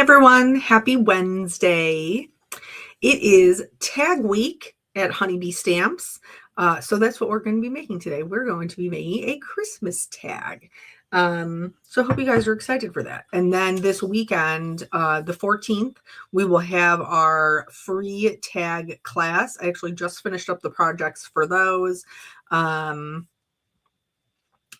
everyone, happy Wednesday. It is tag week at Honeybee Stamps. So that's what we're going to be making today. We're going to be making a Christmas tag. So I hope you guys are excited for that. And then this weekend, the 14th, we will have our free tag class. I actually just finished up the projects for those.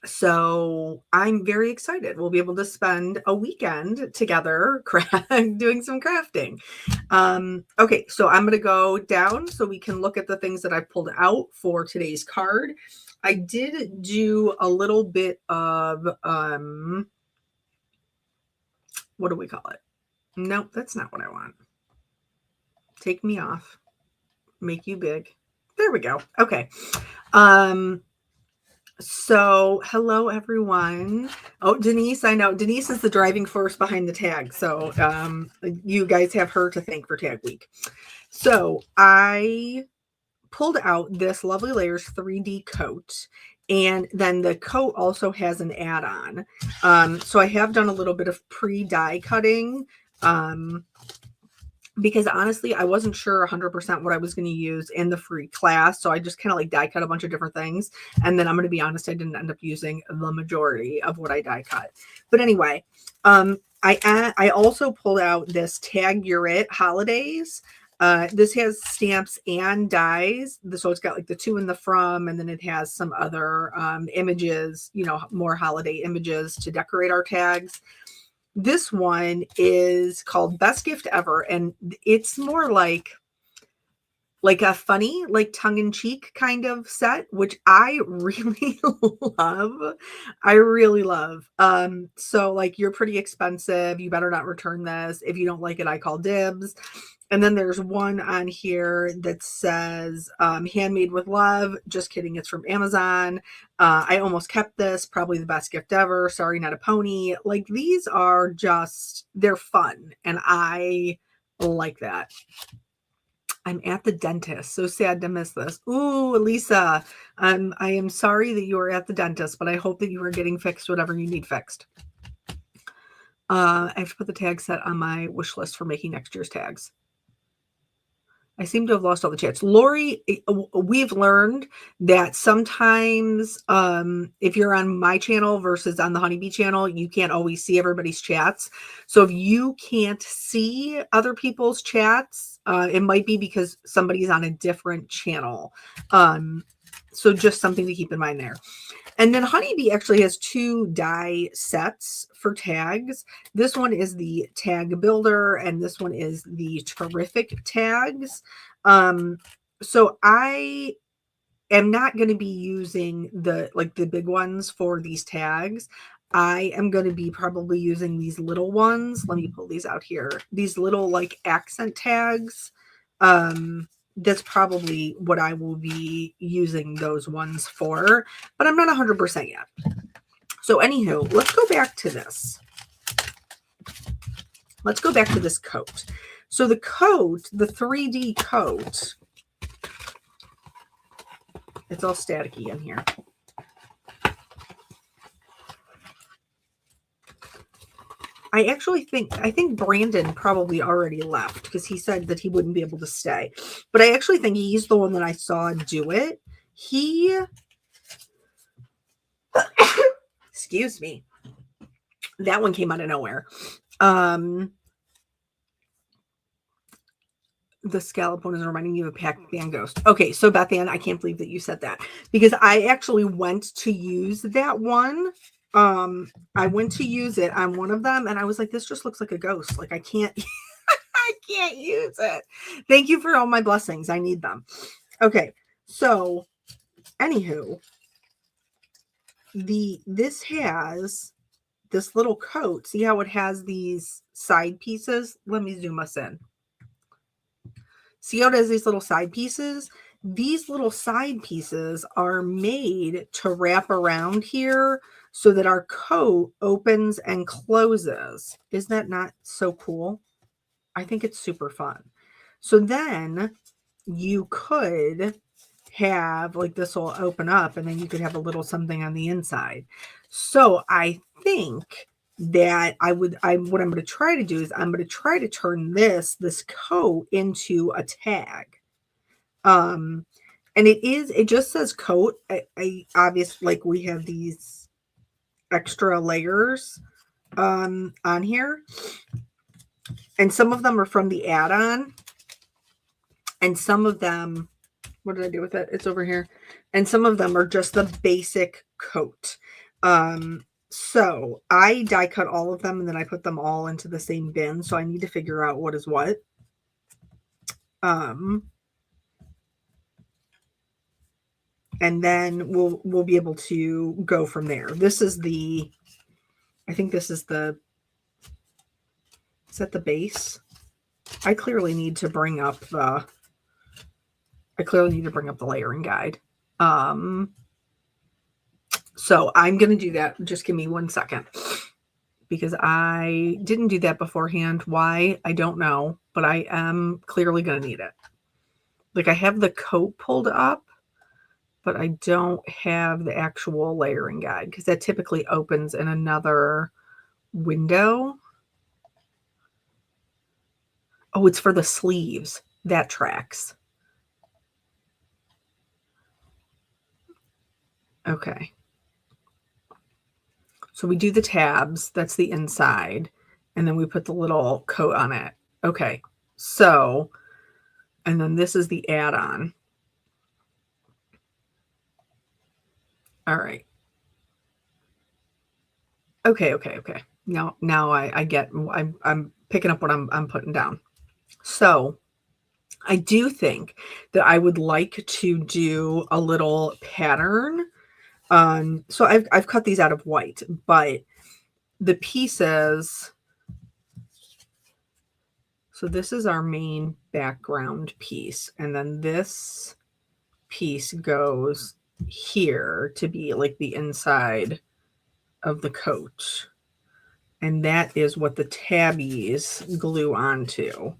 So I'm very excited. We'll be able to spend a weekend together doing some crafting. Okay, so I'm going to go down so we can look at the things that I pulled out for today's card. I did do a little bit of, what do we call it? Nope, that's not what I want. Take me off. Make you big. There we go. Okay. So hello everyone. Oh, Denise, I know Denise is the driving force behind the tag. So you guys have her to thank for tag week. So I pulled out this Lovely Layers 3D coat, and then the coat also has an add-on. So I have done a little bit of pre-die cutting. Because honestly, I wasn't sure 100% what I was going to use in the free class. So I just kind of like die cut a bunch of different things. And then I'm going to be honest, I didn't end up using the majority of what I die cut. But anyway, I also pulled out this Tag Your It Holidays. This has stamps and dies. So it's got like the to and the from, and then it has some other images, you know, more holiday images to decorate our tags. This one is called Best Gift Ever, and it's more like a funny, like tongue-in-cheek kind of set, which I really love. I really love. So like, you're pretty expensive. You better not return this. If you don't like it, I call dibs. And then there's one on here that says handmade with love. Just kidding. It's from Amazon. I almost kept this. Probably the best gift ever. Sorry, not a pony. Like, these are just, they're fun. And I like that. I'm at the dentist. So sad to miss this. Ooh, Lisa, I am sorry that you are at the dentist, but I hope that you are getting fixed whatever you need fixed. I have to put the tag set on my wish list for making next year's tags. I seem to have lost all the chats. Lori, we've learned that sometimes if you're on my channel versus on the Honeybee channel, you can't always see everybody's chats. So if you can't see other people's chats, it might be because somebody's on a different channel. So just something to keep in mind there. And then Honeybee actually has two die sets for tags. This one is the Tag Builder, and this one is the Terrific Tags. So I am not going to be using the big ones for these tags. I am going to be probably using these little ones. Let me pull these out here. These little like accent tags. That's probably what I will be using those ones for, but I'm not 100% yet. So anywho, let's go back to this. Let's go back to this coat. So the coat, the 3D coat, it's all staticky in here. I think Brandon probably already left because he said that he wouldn't be able to stay. But I actually think he's the one that I saw do it. Excuse me. That one came out of nowhere. The scallop one is reminding me of a Pac-Man ghost. Okay, so Beth Ann, I can't believe that you said that because I actually went to use that one. I went to use it on one of them and I was like, this just looks like a ghost. Like, I can't I can't use it. Thank you for all my blessings. I need them. Okay, so anywho, this has this little coat. See how it has these side pieces? Let me zoom us in. See how it has these little side pieces? These little side pieces are made to wrap around here so that our coat opens and closes. Isn't that not so cool? I think it's super fun. So then you could have like this will open up and then you could have a little something on the inside. So I think that what I'm going to try to do is I'm going to try to turn this coat into a tag. And it just says coat. I obviously, like, we have these extra layers on here, and some of them are from the add-on, and some of them, what did I do with it? It's over here. And some of them are just the basic coat. So I die cut all of them, and then I put them all into the same bin. So I need to figure out what is what. And then we'll be able to go from there. This is I think this is is that the base? I clearly need to bring up the layering guide. So I'm going to do that. Just give me 1 second, because I didn't do that beforehand. Why? I don't know, but I am clearly going to need it. Like, I have the coat pulled up, but I don't have the actual layering guide, because that typically opens in another window. Oh, it's for the sleeves. That tracks. Okay. So we do the tabs. That's the inside. And then we put the little coat on it. Okay. So, and then this is the add-on. All right. Okay. Now I get, I'm picking up what I'm putting down. So I do think that I would like to do a little pattern. So I've cut these out of white, but the pieces, so this is our main background piece, and then this piece goes here to be like the inside of the coat, and that is what the tabbies glue onto,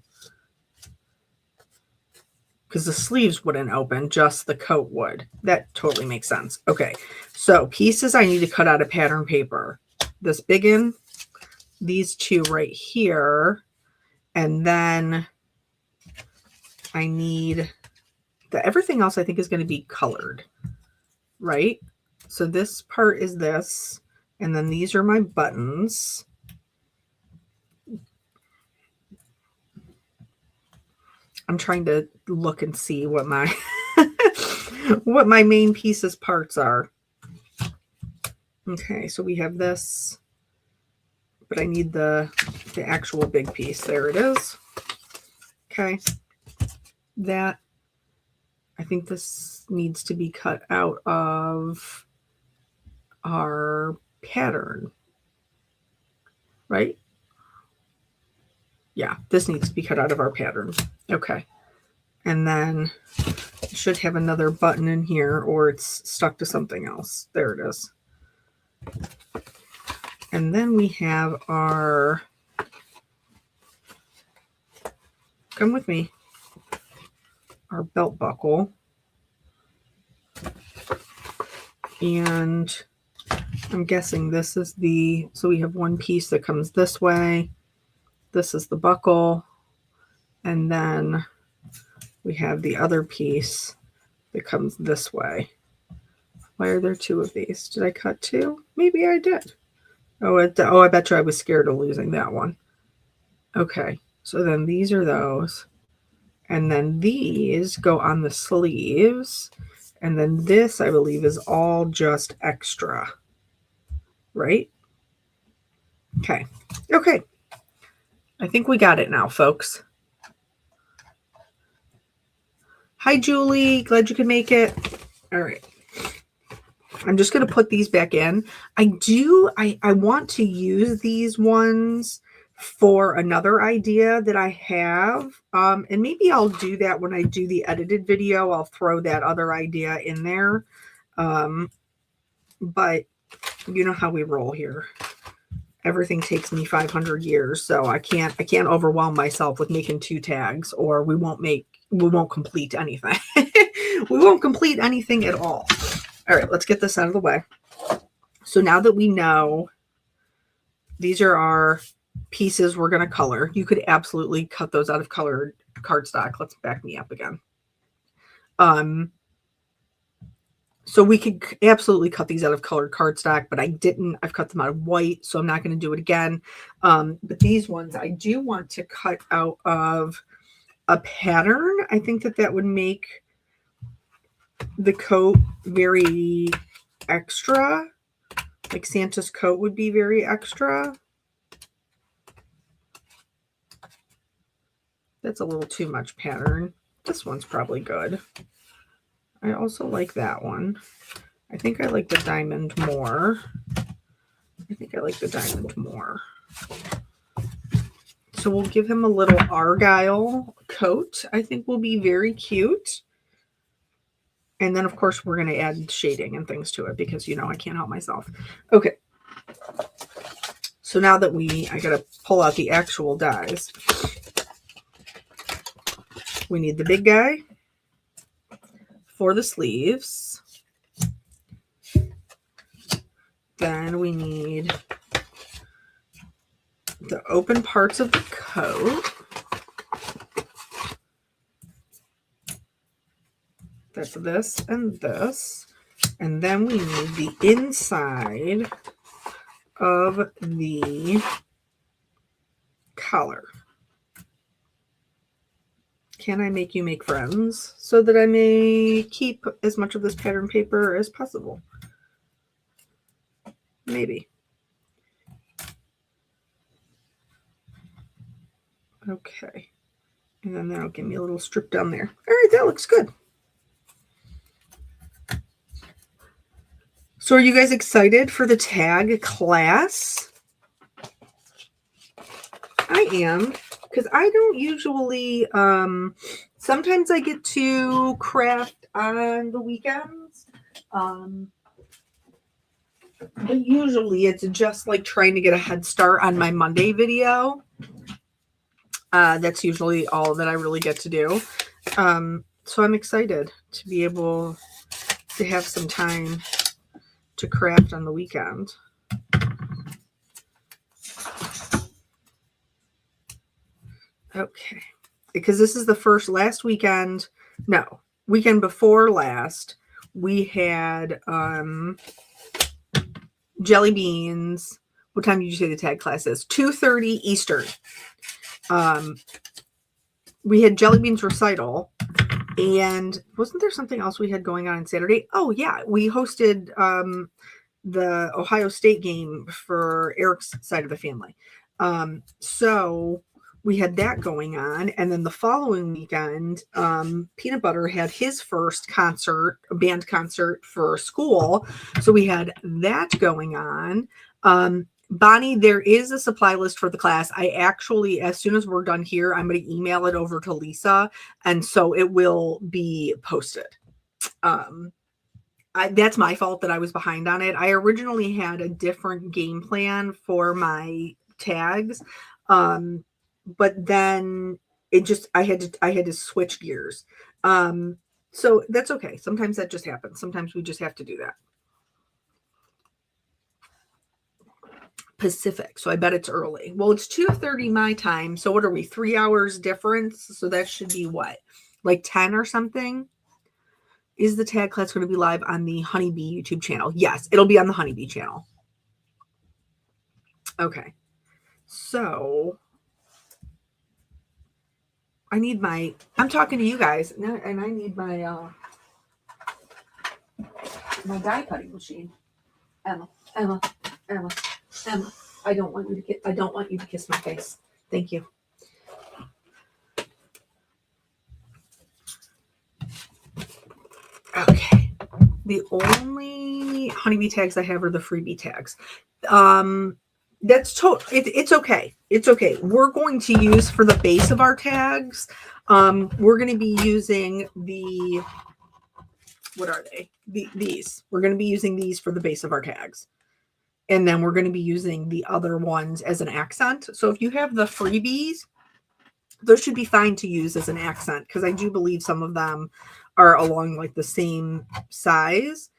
because the sleeves wouldn't open, just the coat would. That totally makes sense. Okay, so pieces I need to cut out of pattern paper. This big one, these two right here, and then I need everything else I think is going to be colored, right? So this part is this, and then these are my buttons. I'm trying to look and see what my what my main pieces parts are. Okay, so we have this, but I need the actual big piece. There it is. Okay, that, I think this needs to be cut out of our pattern, right? Yeah, this needs to be cut out of our pattern. Okay. And then I should have another button in here, or it's stuck to something else. There it is. And then we have our, come with me, our belt buckle. And I'm guessing this is so we have one piece that comes this way. This is the buckle. And then we have the other piece that comes this way. Why are there two of these? Did I cut two? Maybe I did. Oh, I bet you I was scared of losing that one. Okay, so then these are those. And then these go on the sleeves. And then this, I believe, is all just extra. Right? Okay. Okay. I think we got it now, folks. Hi, Julie. Glad you could make it. All right. I'm just going to put these back in. I want to use these ones for another idea that I have. And maybe I'll do that when I do the edited video. I'll throw that other idea in there. But you know how we roll here. Everything takes me 500 years, so I can't overwhelm myself with making 2 tags, or we won't complete anything. We won't complete anything at all. All right, let's get this out of the way. So now that we know These are our pieces we're going to color. You could absolutely cut those out of colored cardstock. Let's back me up again. So we could absolutely cut these out of colored cardstock, but I didn't. I've cut them out of white, so I'm not going to do it again. But these ones I do want to cut out of a pattern. I think that would make the coat very extra. Like Santa's coat would be very extra. That's a little too much pattern. This one's probably good. I also like that one. I think I like the diamond more. So we'll give him a little argyle coat. I think will be very cute. And then, of course, we're going to add shading and things to it because, you know, I can't help myself. Okay. So now that I got to pull out the actual dies. We need the big guy for the sleeves. Then we need the open parts of the coat. That's this and this. And then we need the inside of the collar. Can I make you make friends so that I may keep as much of this pattern paper as possible? Maybe. Okay. And then that'll give me a little strip down there. All right, that looks good. So are you guys excited for the tag class? I am, because I don't usually, sometimes I get to craft on the weekends. But usually it's just like trying to get a head start on my Monday video. That's usually all that I really get to do. So I'm excited to be able to have some time to craft on the weekend. Okay. Because this is the weekend before last, we had jelly beans. What time did you say the tag class is? 2:30 Eastern. We had jelly beans recital, and wasn't there something else we had going on Saturday? Oh yeah, we hosted the Ohio State game for Eric's side of the family. So we had that going on, and then the following weekend, Peanut Butter had his first band concert for school. So we had that going on. Bonnie, there is a supply list for the class. I actually, as soon as we're done here, I'm going to email it over to Lisa, and so it will be posted. That's my fault that I was behind on it. I originally had a different game plan for my tags, but then I had to switch gears. So that's okay. Sometimes that just happens. Sometimes we just have to do that. Pacific, so I bet it's early. Well, it's 2:30 my time, so what are we, 3 hours difference? So that should be what, like 10 or something? Is the tag class going to be live on the Honeybee YouTube channel? Yes, it'll be on the Honeybee channel. Okay, so I'm talking to you guys, and I need my my die cutting machine. Emma, I don't want you to kiss my face. Thank you. Okay. The only Honeybee tags I have are the freebie tags. It's okay. It's okay. We're going to use for the base of our tags. We're going to be using what are they? These. We're going to be using these for the base of our tags. And then we're going to be using the other ones as an accent. So if you have the freebies, those should be fine to use as an accent, because I do believe some of them are along like the same size.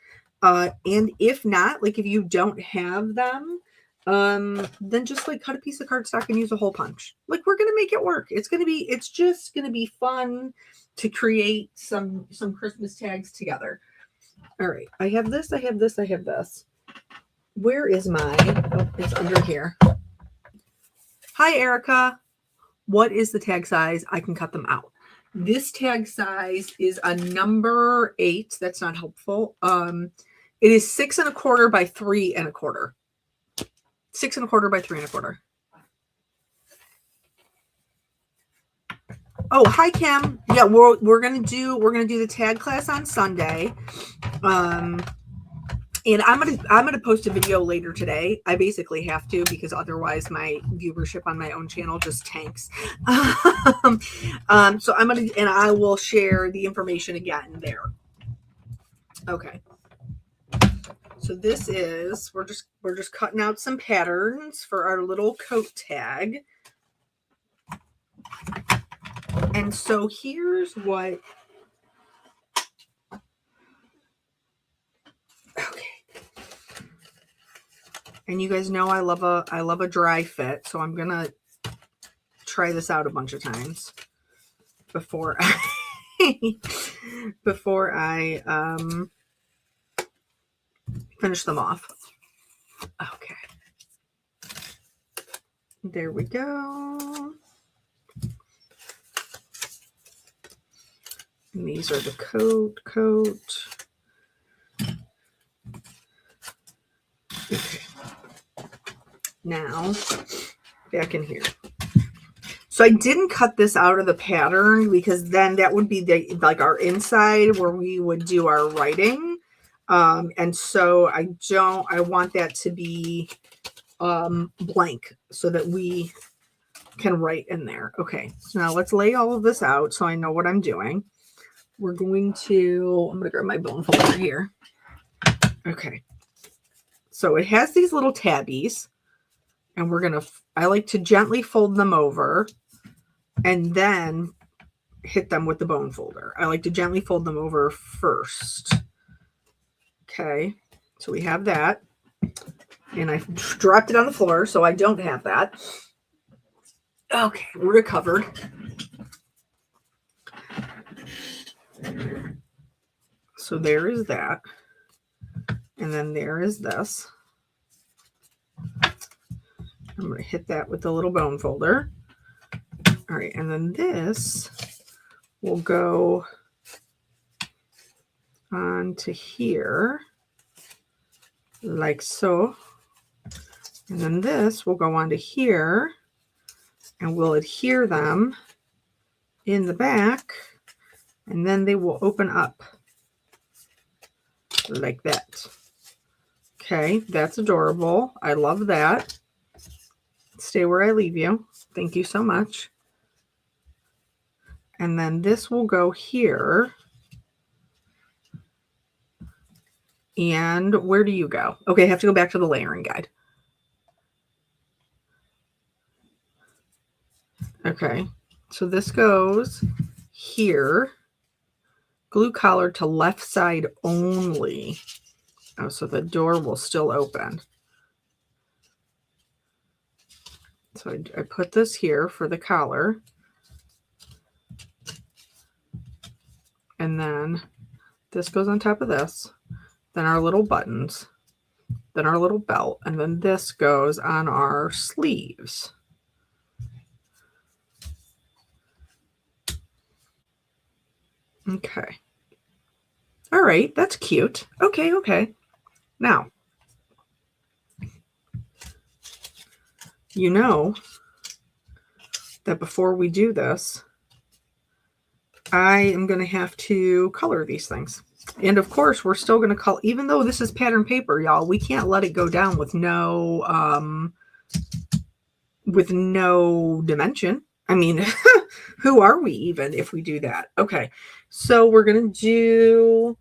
And if not, like if you don't have them, then just like cut a piece of cardstock and use a hole punch. Like, we're gonna make it work. It's just gonna be fun to create some Christmas tags together. All right, I have this, I have this, I have this. Where is my, oh, it's under here. Hi, Erica. What is the tag size? I can cut them out. This tag size is a number 8. That's not helpful. It is 6 1/4 by 3 1/4. 6 1/4 by 3 1/4. Oh, hi, Kim. Yeah, we're gonna do the tag class on Sunday. And I'm gonna post a video later today. I basically have to, because otherwise my viewership on my own channel just tanks. So I will share the information again there. Okay. So this is, we're just cutting out some patterns for our little coat tag. And so here's what. Okay. And you guys know I love a dry fit, so I'm gonna try this out a bunch of times before I finish them off. Okay. There we go. And these are the coat. Okay. Now, back in here. So I didn't cut this out of the pattern because then that would be like our inside where we would do our writing. And so I want that to be blank so that we can write in there. Okay, so now let's lay all of this out so I know what I'm doing. I'm going to grab my bone folder here. Okay. So it has these little tabbies, and I like to gently fold them over and then hit them with the bone folder. I like to gently fold them over first. Okay, so we have that. And I dropped it on the floor, so I don't have that. Okay, we're recovered. So there is that. And then there is this. I'm going to hit that with the little bone folder. All right, and then this will go onto here, like so. And then this will go onto here, and we'll adhere them in the back, and then they will open up like that. Okay, that's adorable. I love that. Stay where I leave you. Thank you so much. And then this will go here. And where do you go? Okay, I have to go back to the layering guide. Okay, so this goes here. Glue collar to left side only. Oh, so the door will still open. So I put this here for the collar. And then this goes on top of this. Then our little buttons. Then our little belt. And then this goes on our sleeves. Okay. All right, that's cute. Okay. Now, you know that before we do this, I am going to have to color these things. And of course, we're still going to color, even though this is pattern paper, y'all, we can't let it go down with no dimension. I mean, who are we even if we do that? Okay, so we're going to do,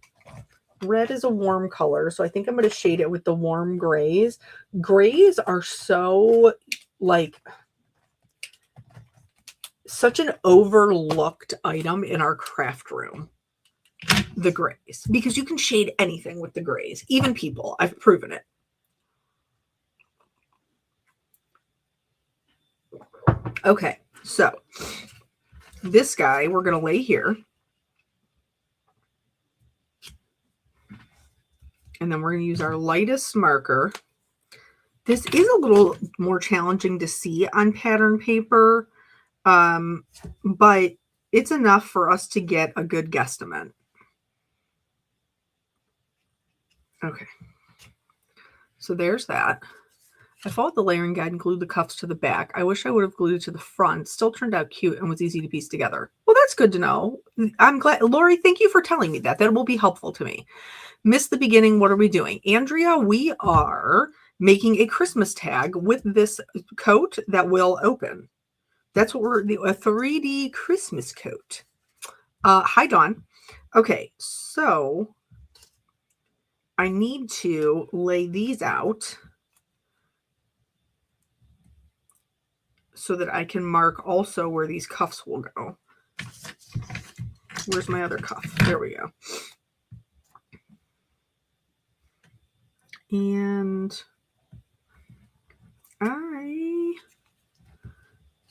red is a warm color, so I think I'm going to shade it with the warm grays. Grays are so, like, such an overlooked item in our craft room. The grays, because you can shade anything with the grays, even people. I've proven it. Okay, so this guy we're going to lay here. And then we're going to use our lightest marker. This is a little more challenging to see on pattern paper, but it's enough for us to get a good guesstimate. Okay, so there's that. I followed the layering guide and glued the cuffs to the back. I wish I would have glued it to the front. Still turned out cute and was easy to piece together. Well, that's good to know. I'm glad. Lori, thank you for telling me that. That will be helpful to me. Missed the beginning. What are we doing? Andrea, we are making a Christmas tag with this coat that will open. That's what we're doing, a 3D Christmas coat. Hi, Dawn. Okay, so I need to lay these out so that I can mark also where these cuffs will go. Where's my other cuff? There we go. And I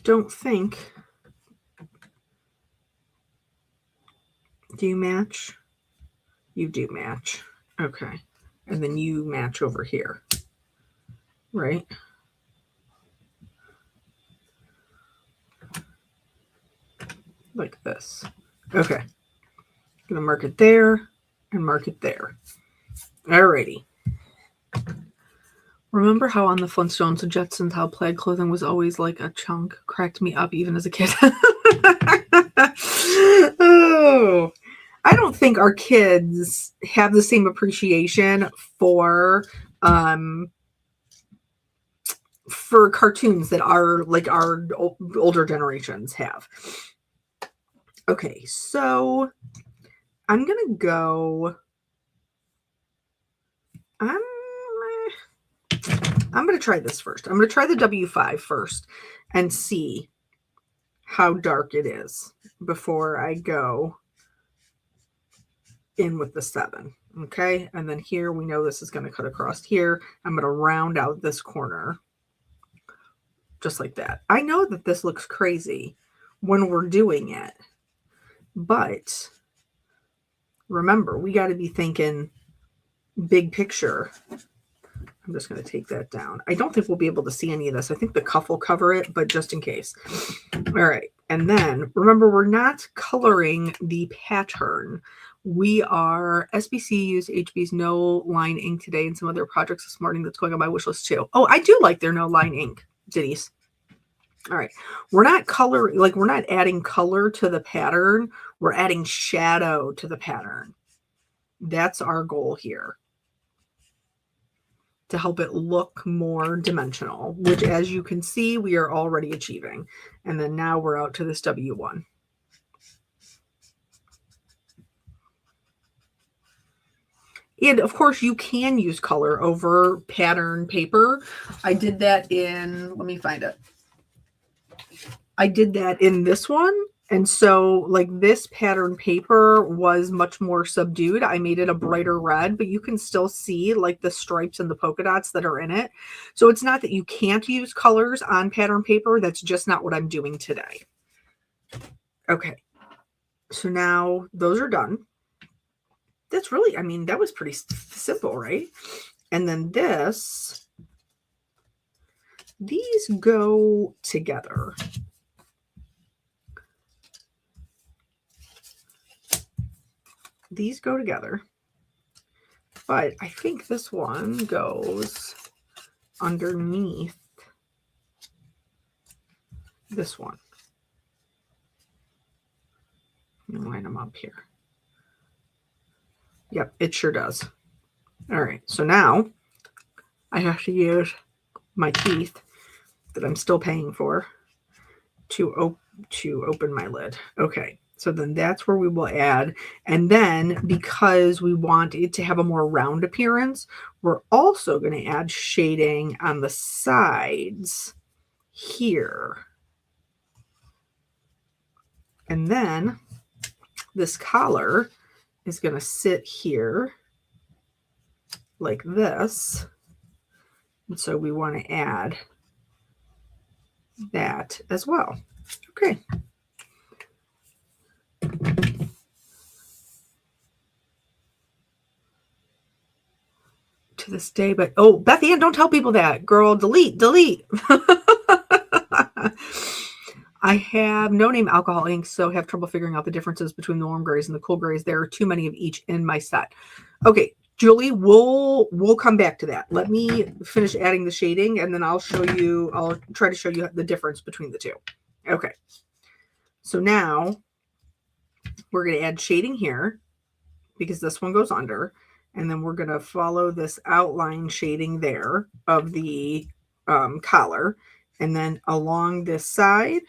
don't think, do you match? You do match. Okay. And then you match over here, right? Like this. Okay. I'm going to mark it there and mark it there. Alrighty. Remember how on the Flintstones and Jetsons, how plaid clothing was always like a chunk? Cracked me up even as a kid. Oh, I don't think our kids have the same appreciation for cartoons that our older generations have. Okay, so I'm gonna go. I'm going to try this first. I'm going to try the W5 first and see how dark it is before I go in with the 7. Okay. And then here we know this is going to cut across here. I'm going to round out this corner just like that. I know that this looks crazy when we're doing it, but remember, we got to be thinking big picture. I'm just going to take that down. I don't think we'll be able to see any of this. I think the cuff will cover it, but just in case. All right. And then remember, we're not coloring the pattern. SBC used HB's no line ink today and some other projects this morning that's going on my wish list too. Oh, I do like their no line ink ditties. All right. We're not we're not adding color to the pattern. We're adding shadow to the pattern. That's our goal here, to help it look more dimensional, which as you can see, we are already achieving. And then now we're out to this W1. And of course you can use color over pattern paper. I did that in, let me find it. I did that in this one. And so like this pattern paper was much more subdued. I made it a brighter red, but you can still see like the stripes and the polka dots that are in it. So it's not that you can't use colors on pattern paper. That's just not what I'm doing today. Okay. So now those are done. That's really, I mean, that was pretty simple, right? And then these go together. These go together, but I think this one goes underneath this one. Let me line them up here. Yep, it sure does. All right, so now I have to use my teeth that I'm still paying for to open my lid. Okay. So then that's where we will add. And then because we want it to have a more round appearance, we're also going to add shading on the sides here. And then this collar is going to sit here like this. And so we want to add that as well. Okay. To this day, but oh, Beth Ann, don't tell people that. Girl, delete. I have no name alcohol inks, so have trouble figuring out the differences between the warm grays and the cool grays. There are too many of each in my set. Okay, Julie, we'll come back to that. Let me finish adding the shading, and then I'll try to show you the difference between the two. Okay. So now we're going to add shading here because this one goes under, and then we're going to follow this outline shading there of the collar, and then along this side.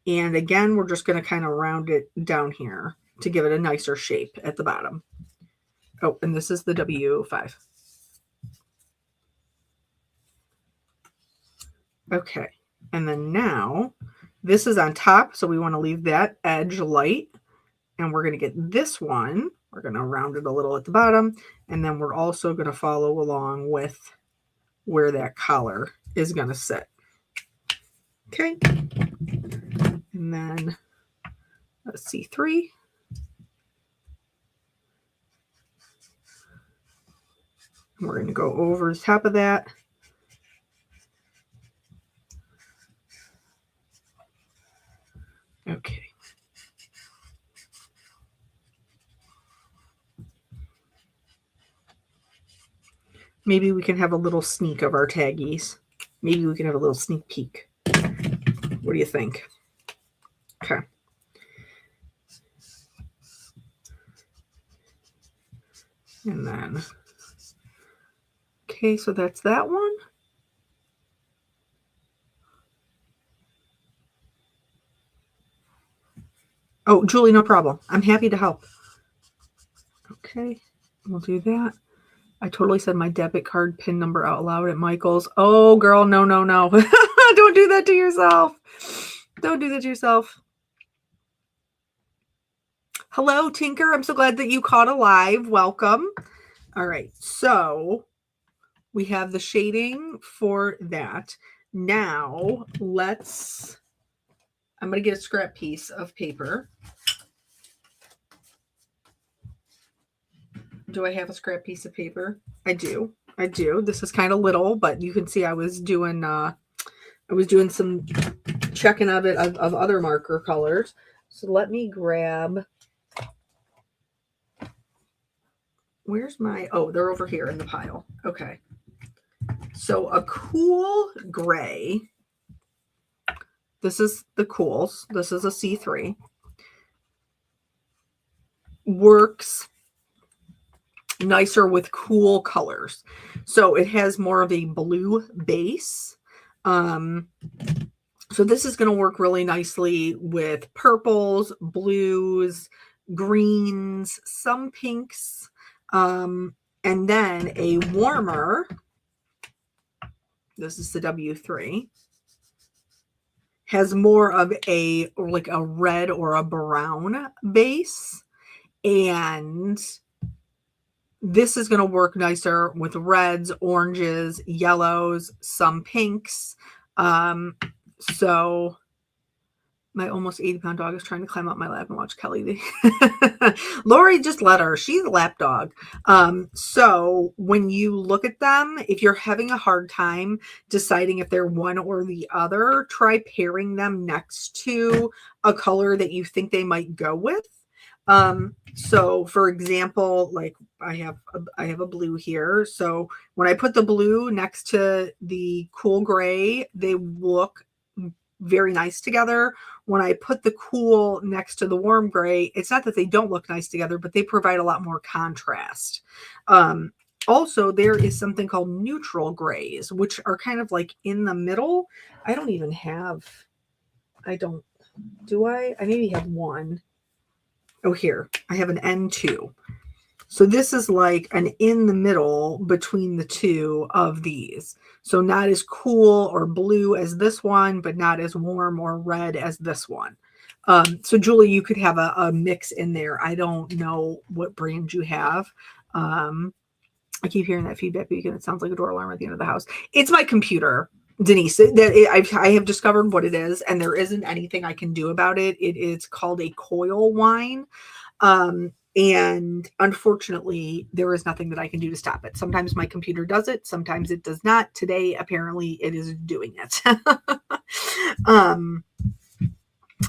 And again, we're just going to kind of round it down here to give it a nicer shape at the bottom. Oh, and this is the W5. Okay. And then now this is on top. So we want to leave that edge light. And we're going to get this one. We're going to round it a little at the bottom. And then we're also going to follow along with where that collar is going to sit. Okay. And then let's see, 3. And we're going to go over the top of that. Okay. Maybe we can have a little sneak of our taggies. Maybe we can have a little sneak peek. What do you think? Okay. And then, okay, so that's that one. Oh, Julie, no problem. I'm happy to help. Okay, we'll do that. I totally said my debit card PIN number out loud at Michael's. Oh, girl, no. Don't do that to yourself. Don't do that to yourself. Hello, Tinker. I'm so glad that you caught a live. Welcome. All right, so we have the shading for that. Now, I'm going to get a scrap piece of paper. Do I have a scrap piece of paper? I do. This is kind of little, but you can see I was doing some checking of it of other marker colors. So let me grab. Where's my? Oh, they're over here in the pile. Okay. So a cool gray. This is the cools. This is a C3. Works nicer with cool colors. So it has more of a blue base. So this is going to work really nicely with purples, blues, greens, some pinks, and then a warmer. This is the W3. Has more of a red or a brown base. And this is going to work nicer with reds, oranges, yellows, some pinks. So my almost 80-pound dog is trying to climb up my lap and watch Kelly. Lori, just let her. She's a lap dog. So when you look at them, if you're having a hard time deciding if they're one or the other, try pairing them next to a color that you think they might go with. So for example, like I have a blue here. So when I put the blue next to the cool gray, they look very nice together. When I put the cool next to the warm gray, it's not that they don't look nice together, but they provide a lot more contrast. Also, there is something called neutral grays, which are kind of like in the middle. I don't even have, do I? I maybe have one. Oh, here, I have an N2. So this is like an in the middle between the two of these. So not as cool or blue as this one, but not as warm or red as this one. So Julie, you could have a mix in there. I don't know what brand you have. I keep hearing that feedback beacon. It sounds like a door alarm at the end of the house. It's my computer. Denise, I have discovered what it is, and there isn't anything I can do about it. It is called a coil wine. And unfortunately, there is nothing that I can do to stop it. Sometimes my computer does it, sometimes it does not. Today, apparently, it is doing it.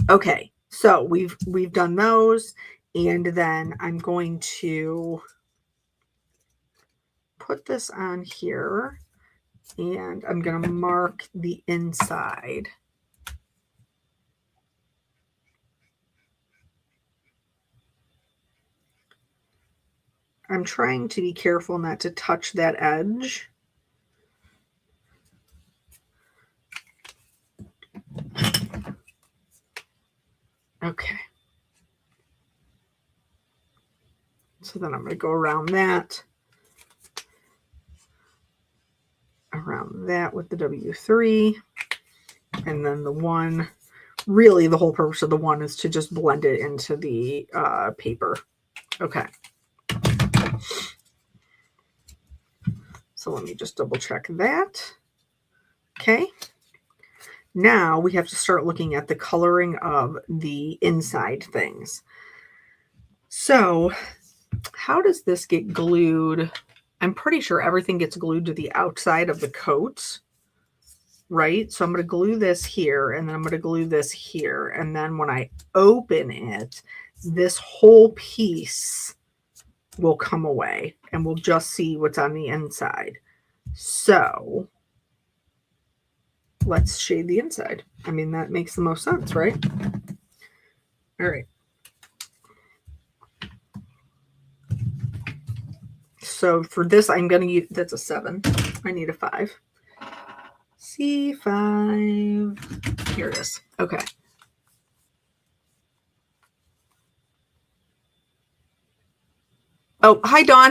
Okay, so we've done those, and then I'm going to put this on here, and I'm going to mark the inside. I'm trying to be careful not to touch that edge. Okay. So then I'm going to go around that with the W3, and then the one, really the whole purpose of the one is to just blend it into the paper. Okay. So let me just double check that. Okay. Now we have to start looking at the coloring of the inside things. So how does this get glued? I'm pretty sure everything gets glued to the outside of the coat, right? So I'm going to glue this here, and then I'm going to glue this here. And then when I open it, this whole piece will come away, and we'll just see what's on the inside. So let's shade the inside. I mean, that makes the most sense, right? All right. So for this, I'm going to use, that's a 7. I need a 5. C5. Here it is. Okay. Oh, hi, Dawn.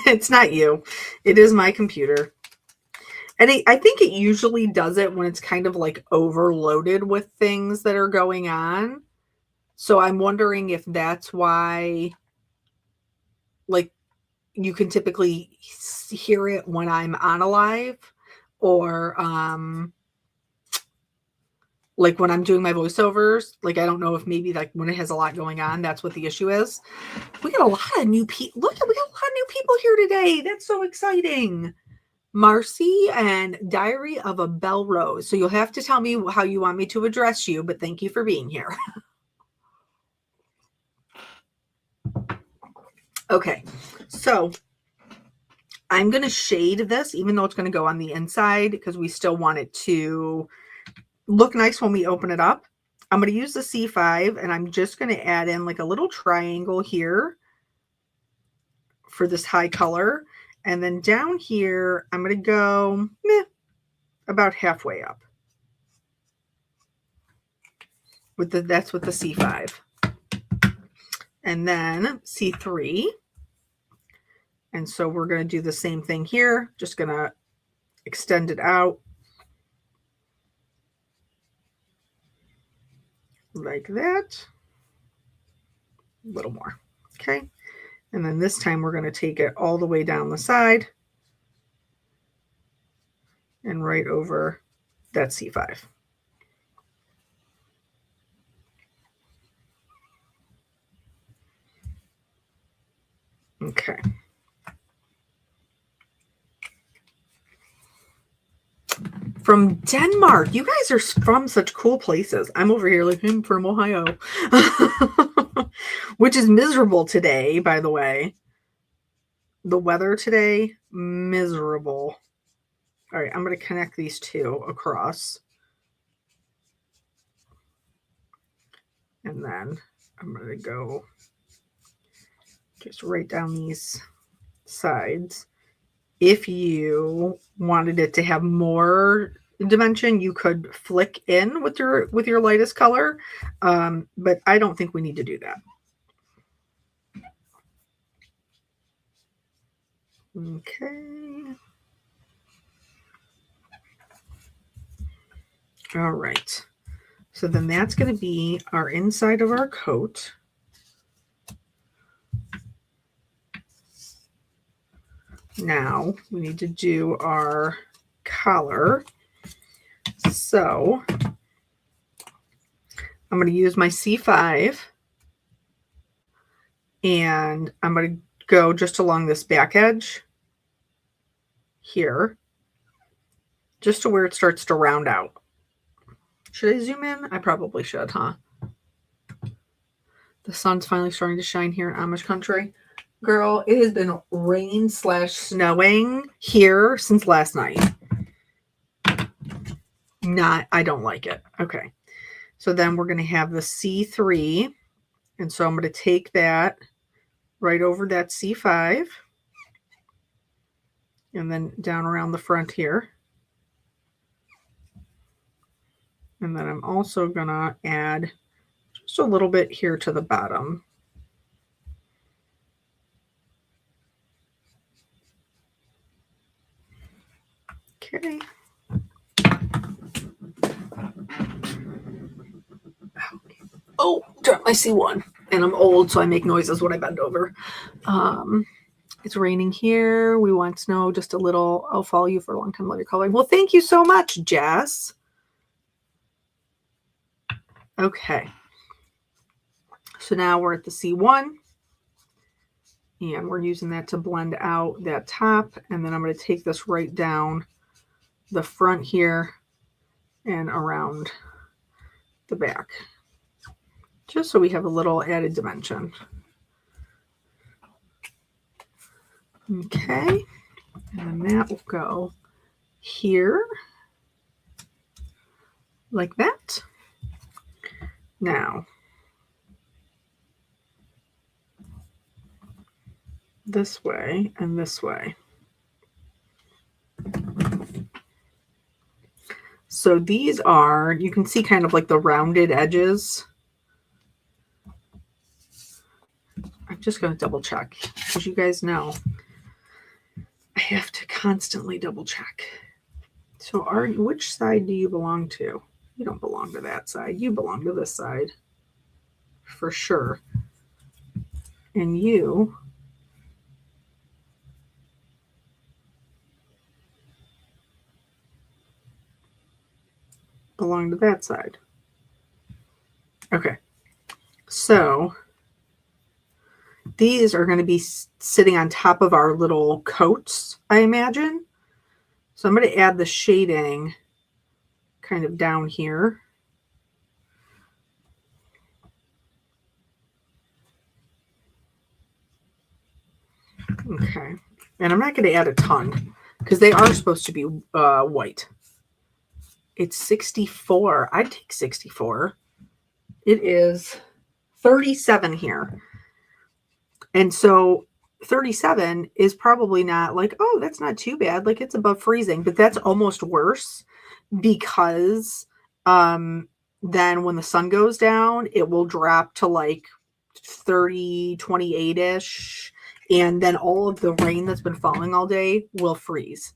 It's not you. It is my computer. And I think it usually does it when it's kind of like overloaded with things that are going on. So I'm wondering if that's why, like, you can typically hear it when I'm on a live, or like when I'm doing my voiceovers. Like, I don't know if maybe like when it has a lot going on, that's what the issue is. We got a lot of new people. Look, we got a lot of new people here today. That's so exciting. Marcy and Diary of a Belle Rose. So you'll have to tell me how you want me to address you, but thank you for being here. Okay, so I'm going to shade this, even though it's going to go on the inside, because we still want it to look nice when we open it up. I'm going to use the C5, and I'm just going to add in like a little triangle here for this high color. And then down here, I'm going to go about halfway up. That's with the C5. And then C3. And so we're going to do the same thing here. Just going to extend it out like that. A little more. Okay. And then this time we're going to take it all the way down the side and right over that C5. Okay. From Denmark. You guys are from such cool places. I'm over here like, I'm from Ohio. Which is miserable today, by the way. The weather today, miserable. All right, I'm going to connect these two across. And then I'm going to go just right down these sides. If you wanted it to have more dimension, you could flick in with your lightest color, but I don't think we need to do that. Okay. All right. So then that's going to be our inside of our coat. Now we need to do our collar. So I'm going to use my C5 and I'm going to go just along this back edge here, just to where it starts to round out. Should I zoom in? I probably should, huh? The sun's finally starting to shine here in Amish country. Girl, it has been rain/snowing here since last night. I don't like it. Okay. So then we're going to have the C3. And so I'm going to take that right over that C5. And then down around the front here. And then I'm also going to add just a little bit here to the bottom. Okay. Oh, dropped my C1. And I'm old, so I make noises when I bend over. It's raining here. We want snow just a little. I'll follow you for a long time. Love your coloring. Well, thank you so much, Jess. Okay. So now we're at the C1. And we're using that to blend out that top. And then I'm going to take this right down the front here and around the back. Just so we have a little added dimension. Okay. And then that will go here. Like that. Now, this way and this way. So these are, you can see kind of like the rounded edges. I'm just going to double check, because you guys know I have to constantly double check. So which side do you belong to? You don't belong to that side. You belong to this side for sure. And you belong to that side. Okay. So these are going to be sitting on top of our little coats, I imagine. So I'm going to add the shading kind of down here. Okay. And I'm not going to add a ton because they are supposed to be white. It's 64. I'd take 64. It is 37 here. And so 37 is probably not like, oh, that's not too bad. Like it's above freezing, but that's almost worse because then when the sun goes down, it will drop to like 30, 28-ish. And then all of the rain that's been falling all day will freeze.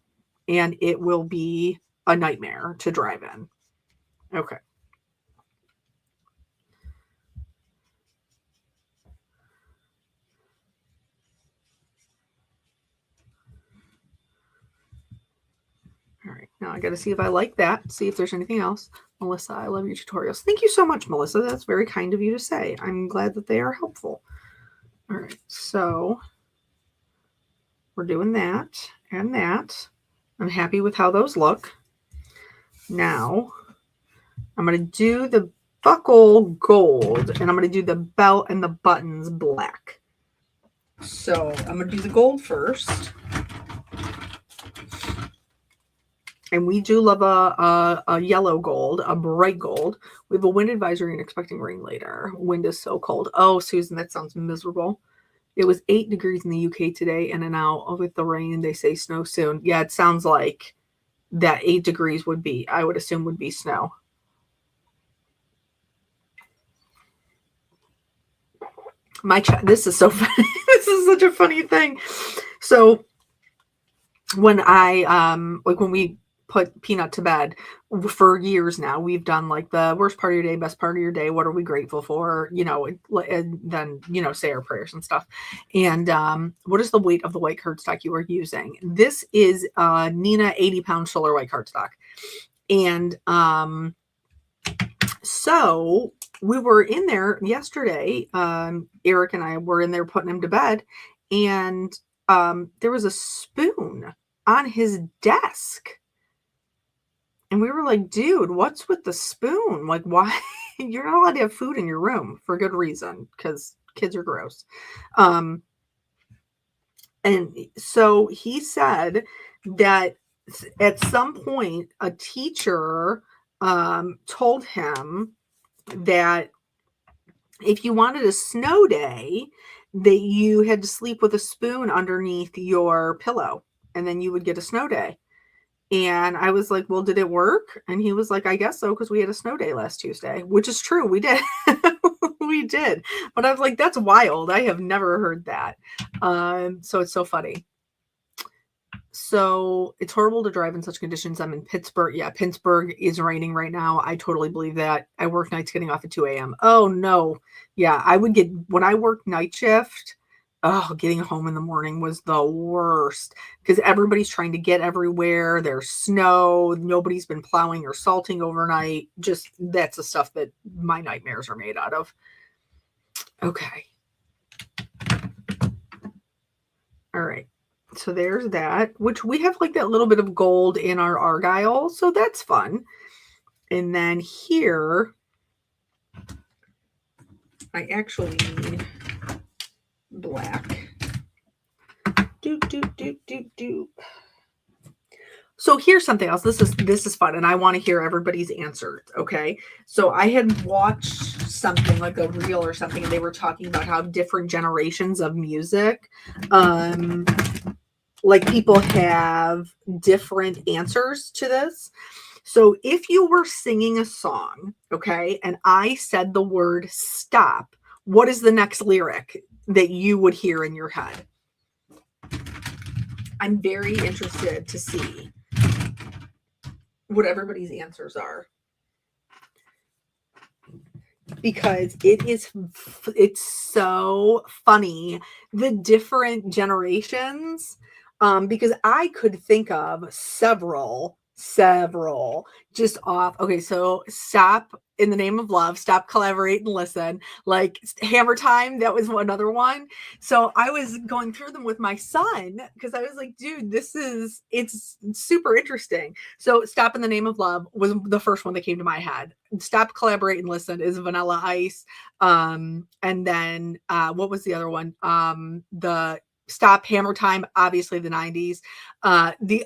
And it will be a nightmare to drive in. Okay. All right, now I got to see if I like that, see if there's anything else. Melissa, I love your tutorials. Thank you so much, Melissa. That's very kind of you to say. I'm glad that they are helpful. All right, so we're doing that and that. I'm happy with how those look. Now, I'm going to do the buckle gold, and I'm going to do the belt and the buttons black. So I'm going to do the gold first. And we do love a yellow gold, a bright gold. We have a wind advisory and expecting rain later. Wind is so cold. Oh, Susan, that sounds miserable. It was 8 degrees in the UK today, and now with the rain, they say snow soon. Yeah, it sounds like that 8 degrees would be, I would assume, would be snow. This is so funny. This is such a funny thing. So when when we put Peanut to bed for years now, we've done like the worst part of your day, best part of your day, what are we grateful for, and then say our prayers and stuff. And what is the weight of the white cardstock you are using? This is Neenah 80-pound solar white cardstock, And so we were in there yesterday. Eric and I were in there putting him to bed, and there was a spoon on his desk. And we were like, dude, what's with the spoon? Like, why? You're not allowed to have food in your room for good reason, because kids are gross. And so he said that at some point a teacher told him that if you wanted a snow day, that you had to sleep with a spoon underneath your pillow, and then you would get a snow day. And I was like, well, did it work? And he was like, I guess so, because we had a snow day last Tuesday, which is true. We did. We did. But I was like, that's wild. I have never heard that. So it's so funny. So it's horrible to drive in such conditions. I'm in Pittsburgh. Yeah, Pittsburgh is raining right now. I totally believe that. I work nights getting off at 2 a.m. Oh, no. Yeah, when I worked night shift, getting home in the morning was the worst because everybody's trying to get everywhere. There's snow. Nobody's been plowing or salting overnight. Just that's the stuff that my nightmares are made out of. Okay. All right. So there's that, which we have like that little bit of gold in our Argyle. So that's fun. And then here, I actually need black. So here's something else. This is fun, and I want to hear everybody's answers. Okay. So I had watched something like a reel or something, and they were talking about how different generations of music, like people have different answers to this. So if you were singing a song, okay, and I said the word stop, what is the next lyric that you would hear in your head? I'm very interested to see what everybody's answers are. Because it's so funny, the different generations, because I could think of several just off. Okay, so stop in the name of love, stop, collaborate, and listen. Like Hammer Time, that was another one. So I was going through them with my son because I was like, dude, it's super interesting. So stop in the name of love was the first one that came to my head. Stop, collaborate, and listen is Vanilla Ice. And then what was the other one? The Stop, Hammer Time, obviously the 90s. The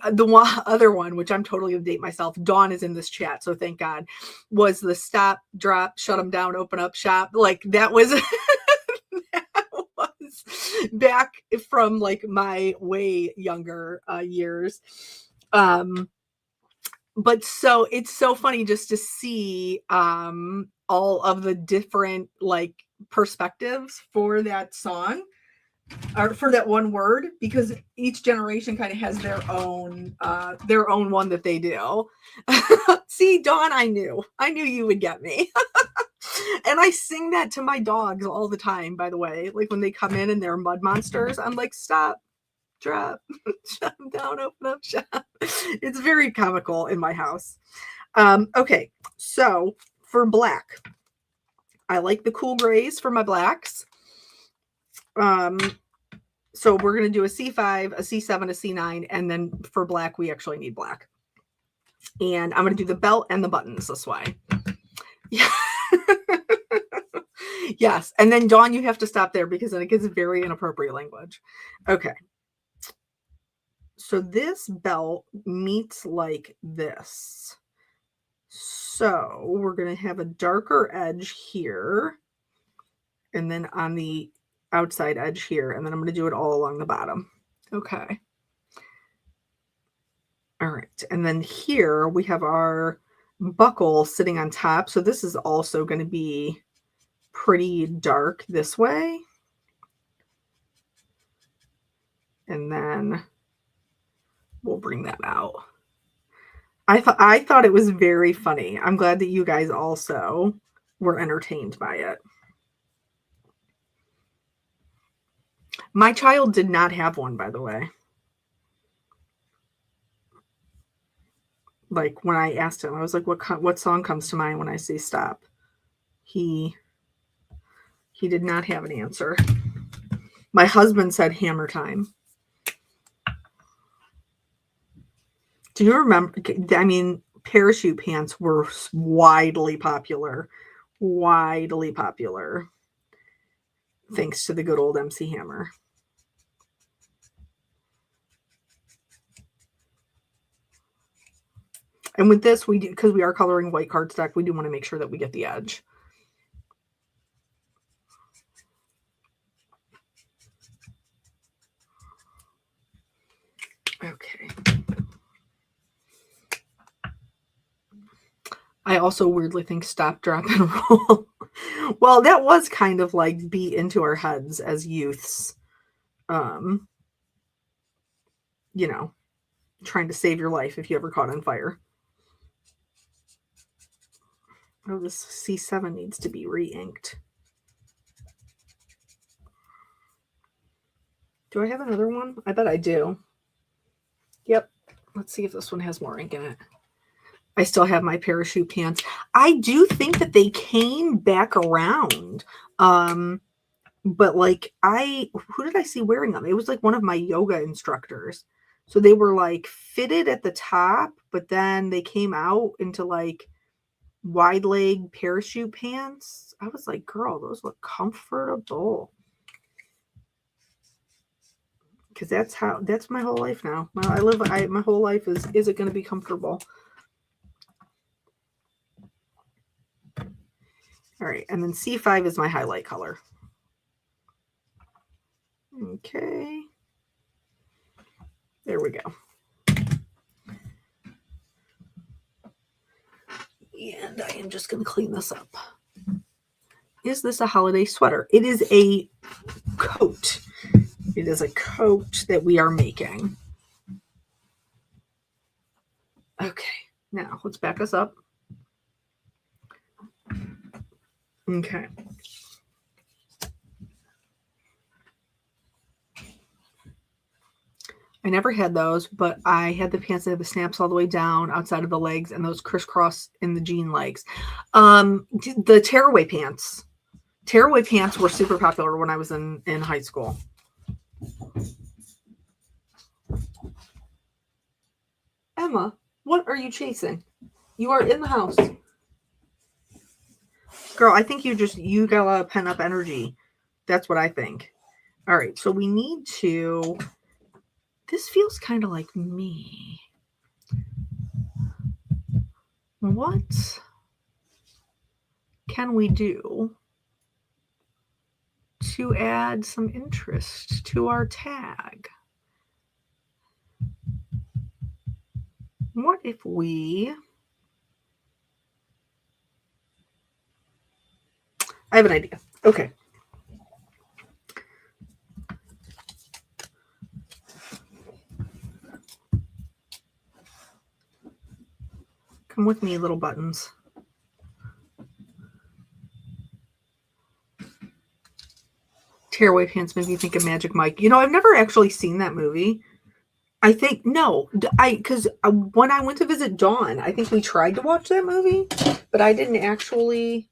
other one, which I'm totally gonna date myself, Dawn is in this chat, so thank God, was the Stop, Drop, Shut Them Down, Open Up Shop. Like that was that was back from like my way younger years. But so it's so funny just to see all of the different like perspectives for that song. Or for that one word, because each generation kind of has their own one that they do. See, Dawn, I knew you would get me. And I sing that to my dogs all the time, by the way. Like when they come in and they're mud monsters, I'm like, stop, drop, shut them down, open up shop. It's very comical in my house. Okay, so for black, I like the cool grays for my blacks. So we're going to do a C5, a C7, a C9, and then for black, we actually need black. And I'm going to do the belt and the buttons this way. Yeah. Yes. And then Dawn, you have to stop there because then it gets very inappropriate language. Okay. So this belt meets like this. So we're going to have a darker edge here. And then on the outside edge here, and then I'm going to do it all along the bottom. Okay. All right. And then here we have our buckle sitting on top. So this is also going to be pretty dark this way. And then we'll bring that out. I thought it was very funny. I'm glad that you guys also were entertained by it. My child did not have one, by the way. Like when I asked him, I was like, what song comes to mind when I say stop? He did not have an answer. My husband said Hammer Time. Do you remember? I mean, parachute pants were widely popular. Widely popular. Thanks to the good old MC Hammer. And with this, we do, because we are coloring white cardstock, we do want to make sure that we get the edge. Okay. I also weirdly think stop, drop, and roll. Well, that was kind of like beat into our heads as youths. You know, trying to save your life if you ever caught on fire. Oh, this C7 needs to be re-inked. Do I have another one? I bet I do. Yep. Let's see if this one has more ink in it. I still have my parachute pants. I do think that they came back around. But like who did I see wearing them? It was like one of my yoga instructors. So they were like fitted at the top, but then they came out into like wide leg parachute pants. I was like, girl, those look comfortable. Because that's my whole life now. My whole life is it going to be comfortable? All right, and then C5 is my highlight color. Okay. There we go. And I am just going to clean this up. Is this a holiday sweater? It is a coat. It is a coat that we are making. Okay, now let's back us up. Okay. I never had those, but I had the pants that have the snaps all the way down outside of the legs and those crisscross in the jean legs. The tearaway pants. Tearaway pants were super popular when I was in high school. Emma, what are you chasing? You are in the house. Girl, I think you got a lot of pent-up energy. That's what I think. All right, so we need to... This feels kind of like me. What can we do to add some interest to our tag? What if we... I have an idea. Okay. Come with me, little buttons. Tearaway Pants made me think of Magic Mike. You know, I've never actually seen that movie. I think, no, because when I went to visit Dawn, I think we tried to watch that movie, but I didn't actually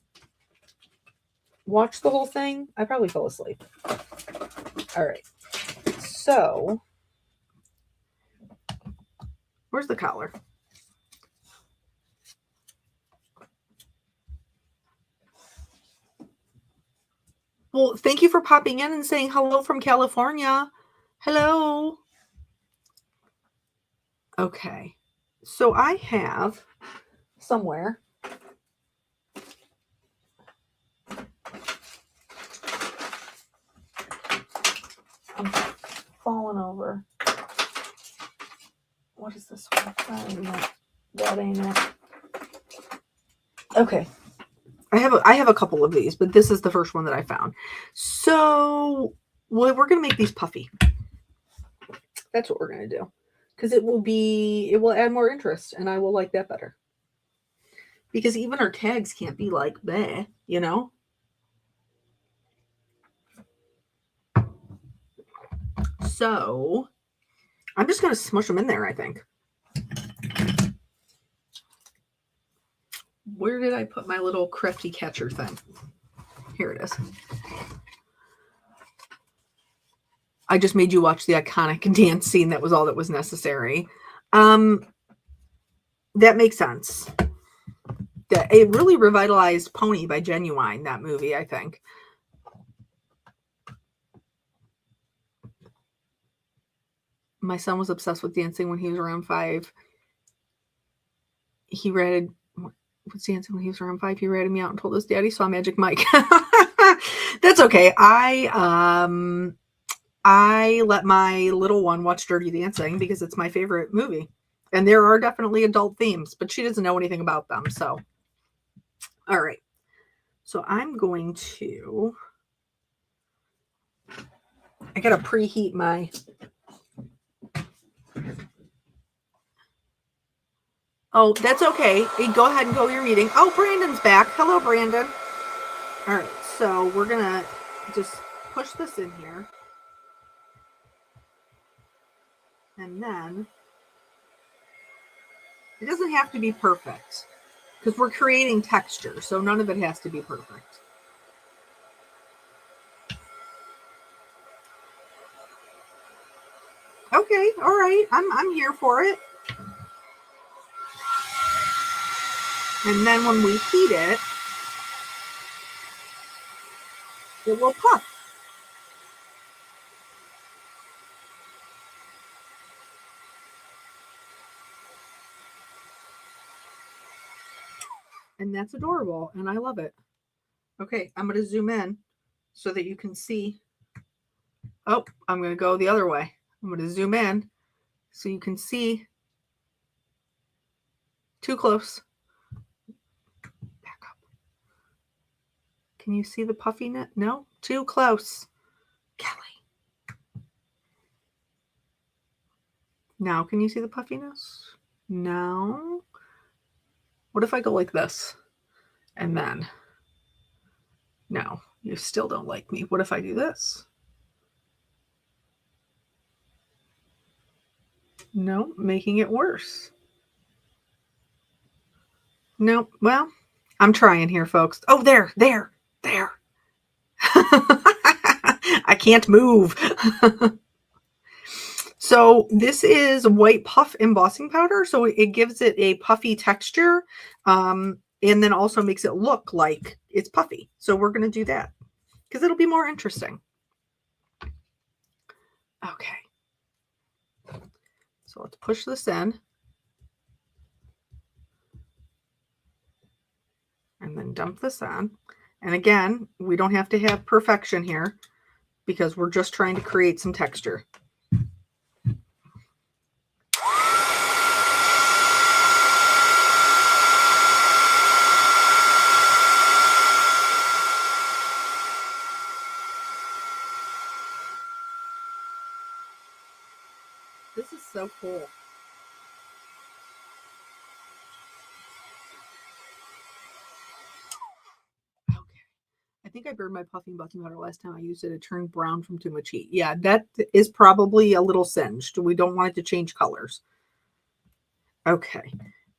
watch the whole thing. I probably fell asleep. All right. So, where's the collar? Well, thank you for popping in and saying hello from California. Hello. Okay. So I have somewhere. I'm falling over. What is this one? That ain't it. Okay. I have a couple of these, but this is the first one that I found. So we're going to make these puffy. That's what we're going to do. Because it will add more interest, and I will like that better. Because even our tags can't be like bleh, you know? So I'm just going to smush them in there, I think. Where did I put my little crafty catcher thing? Here it is. I just made you watch the iconic dance scene. That was all that was necessary. That makes sense. It really revitalized Pony by Genuine, that movie, I think. My son was obsessed with dancing when he was around 5. He ratted, what's dancing when he was around 5? He ratted me out and told his daddy saw Magic Mike. That's okay. I let my little one watch Dirty Dancing because it's my favorite movie. And there are definitely adult themes, but she doesn't know anything about them. So, all right. So I'm going to, I got to preheat my, oh, that's okay. Go ahead and go your meeting. Oh, Brandon's back. Hello, Brandon. All right. So we're going to just push this in here. And then it doesn't have to be perfect because we're creating texture. So none of it has to be perfect. Okay. All right. I'm here for it. And then when we heat it, it will puff. And that's adorable. And I love it. Okay. I'm going to zoom in so that you can see. Oh, I'm going to go the other way. I'm going to zoom in so you can see. Too close. Back up. Can you see the puffiness? No, too close. Kelly. Now, can you see the puffiness? No. What if I go like this? And then, no, you still don't like me. What if I do this? No, making it worse. No, well, I'm trying here, folks. Oh, there. I can't move. So this is white puff embossing powder. So it gives it a puffy texture. And then also makes it look like it's puffy. So we're going to do that because it'll be more interesting. Okay. So let's push this in. And then dump this on. And again, we don't have to have perfection here because we're just trying to create some texture. This is so cool. Okay. I think I burned my puffing bucking powder last time I used it. It turned brown from too much heat. Yeah, that is probably a little singed. We don't want it to change colors. Okay.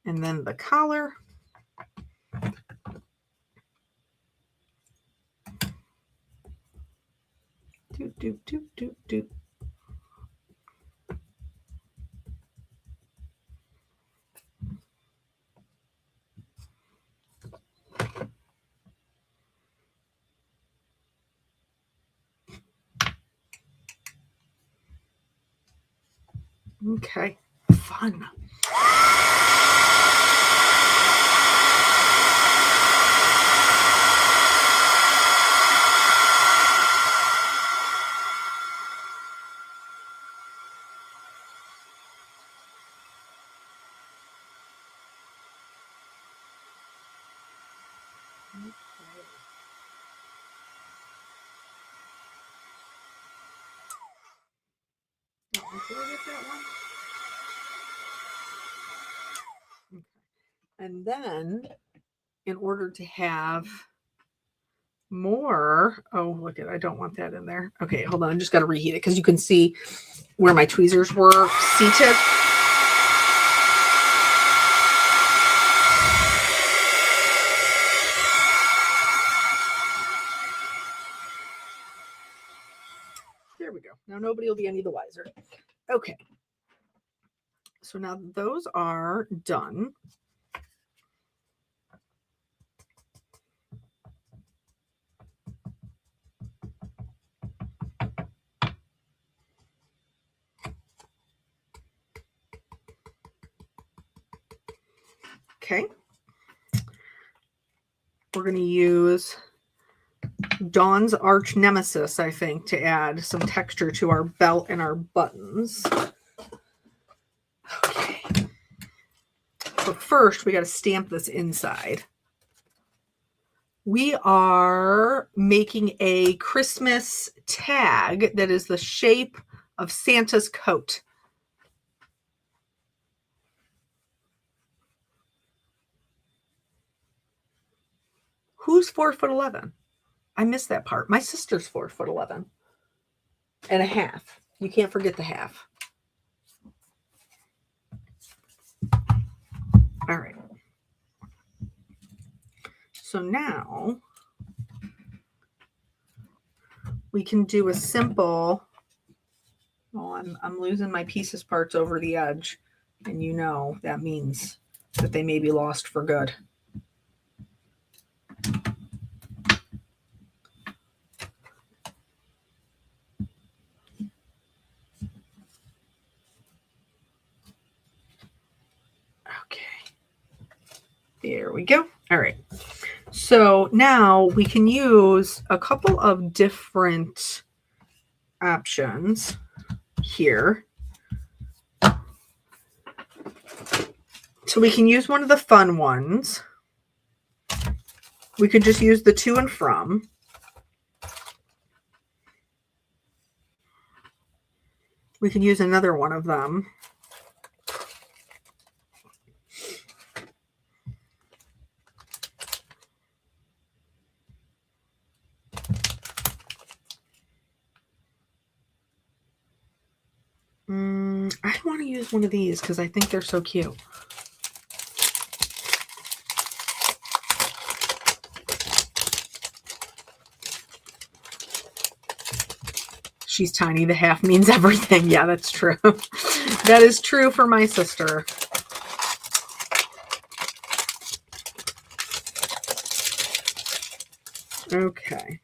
And then the collar. Do. Okay, fun. Did I get that one? Okay. And then, in order to have more, oh, look at, I don't want that in there. Okay, hold on, I just got to reheat it because you can see where my tweezers were seated. nobody will be any the wiser. Okay. So now those are done. Okay. We're going to use Dawn's Arch Nemesis, I think, to add some texture to our belt and our buttons. Okay. But first, we got to stamp this inside. We are making a Christmas tag that is the shape of Santa's coat. Who's 4'11"? I missed that part. My sister's 4'11" and a half. You can't forget the half. All right. So now we can do a simple. Oh, I'm losing my pieces parts over the edge, and you know that means that they may be lost for good. Okay. There we go. All right. So now we can use a couple of different options here. So we can use one of the fun ones. We could just use the to and from. We can use another one of them. I want to use one of these because I think they're so cute. She's tiny. The half means everything. Yeah, that's true. That is true for my sister. Okay.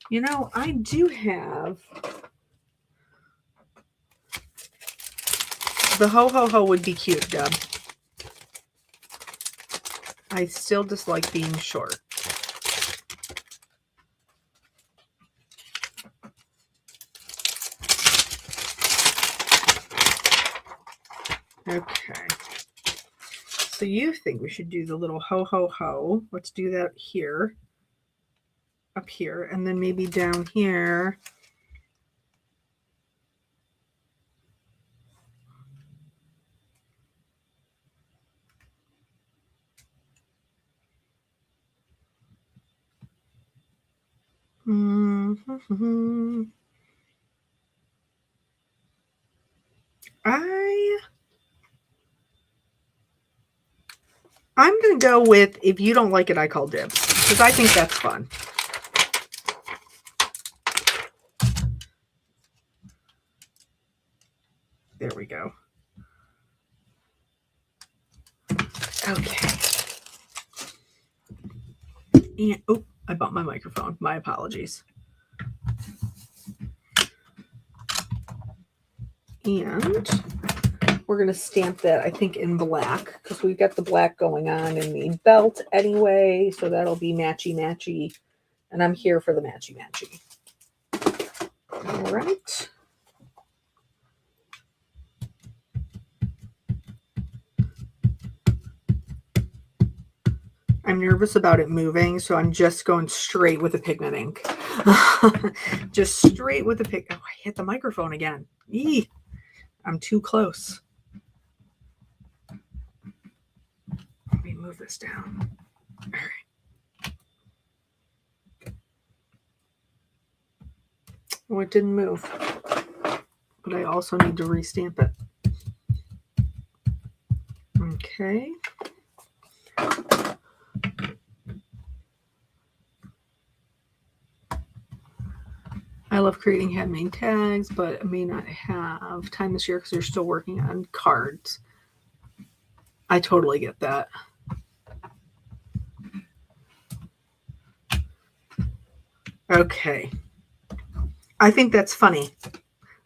You know, I do have the ho ho ho would be cute, Deb. I still dislike being short. Okay. So you think we should do the little ho ho ho. Let's do that here. Up here, and then maybe down here. Mm-hmm. I'm going to go with, if you don't like it, I call dibs, because I think that's fun. There we go. Okay. And, oh, I bumped my microphone. My apologies. And we're going to stamp that, I think, in black, because we've got the black going on in the belt anyway, so that'll be matchy-matchy, and I'm here for the matchy-matchy. All right. I'm nervous about it moving, so I'm just going straight with the pigment ink. Just straight with the pigment. Oh, I hit the microphone again. Eee, I'm too close. Let me move this down. All right. Oh, it didn't move. But I also need to restamp it. Okay. I love creating handmade tags, but I may not have time this year because you're still working on cards. I totally get that. Okay. I think that's funny.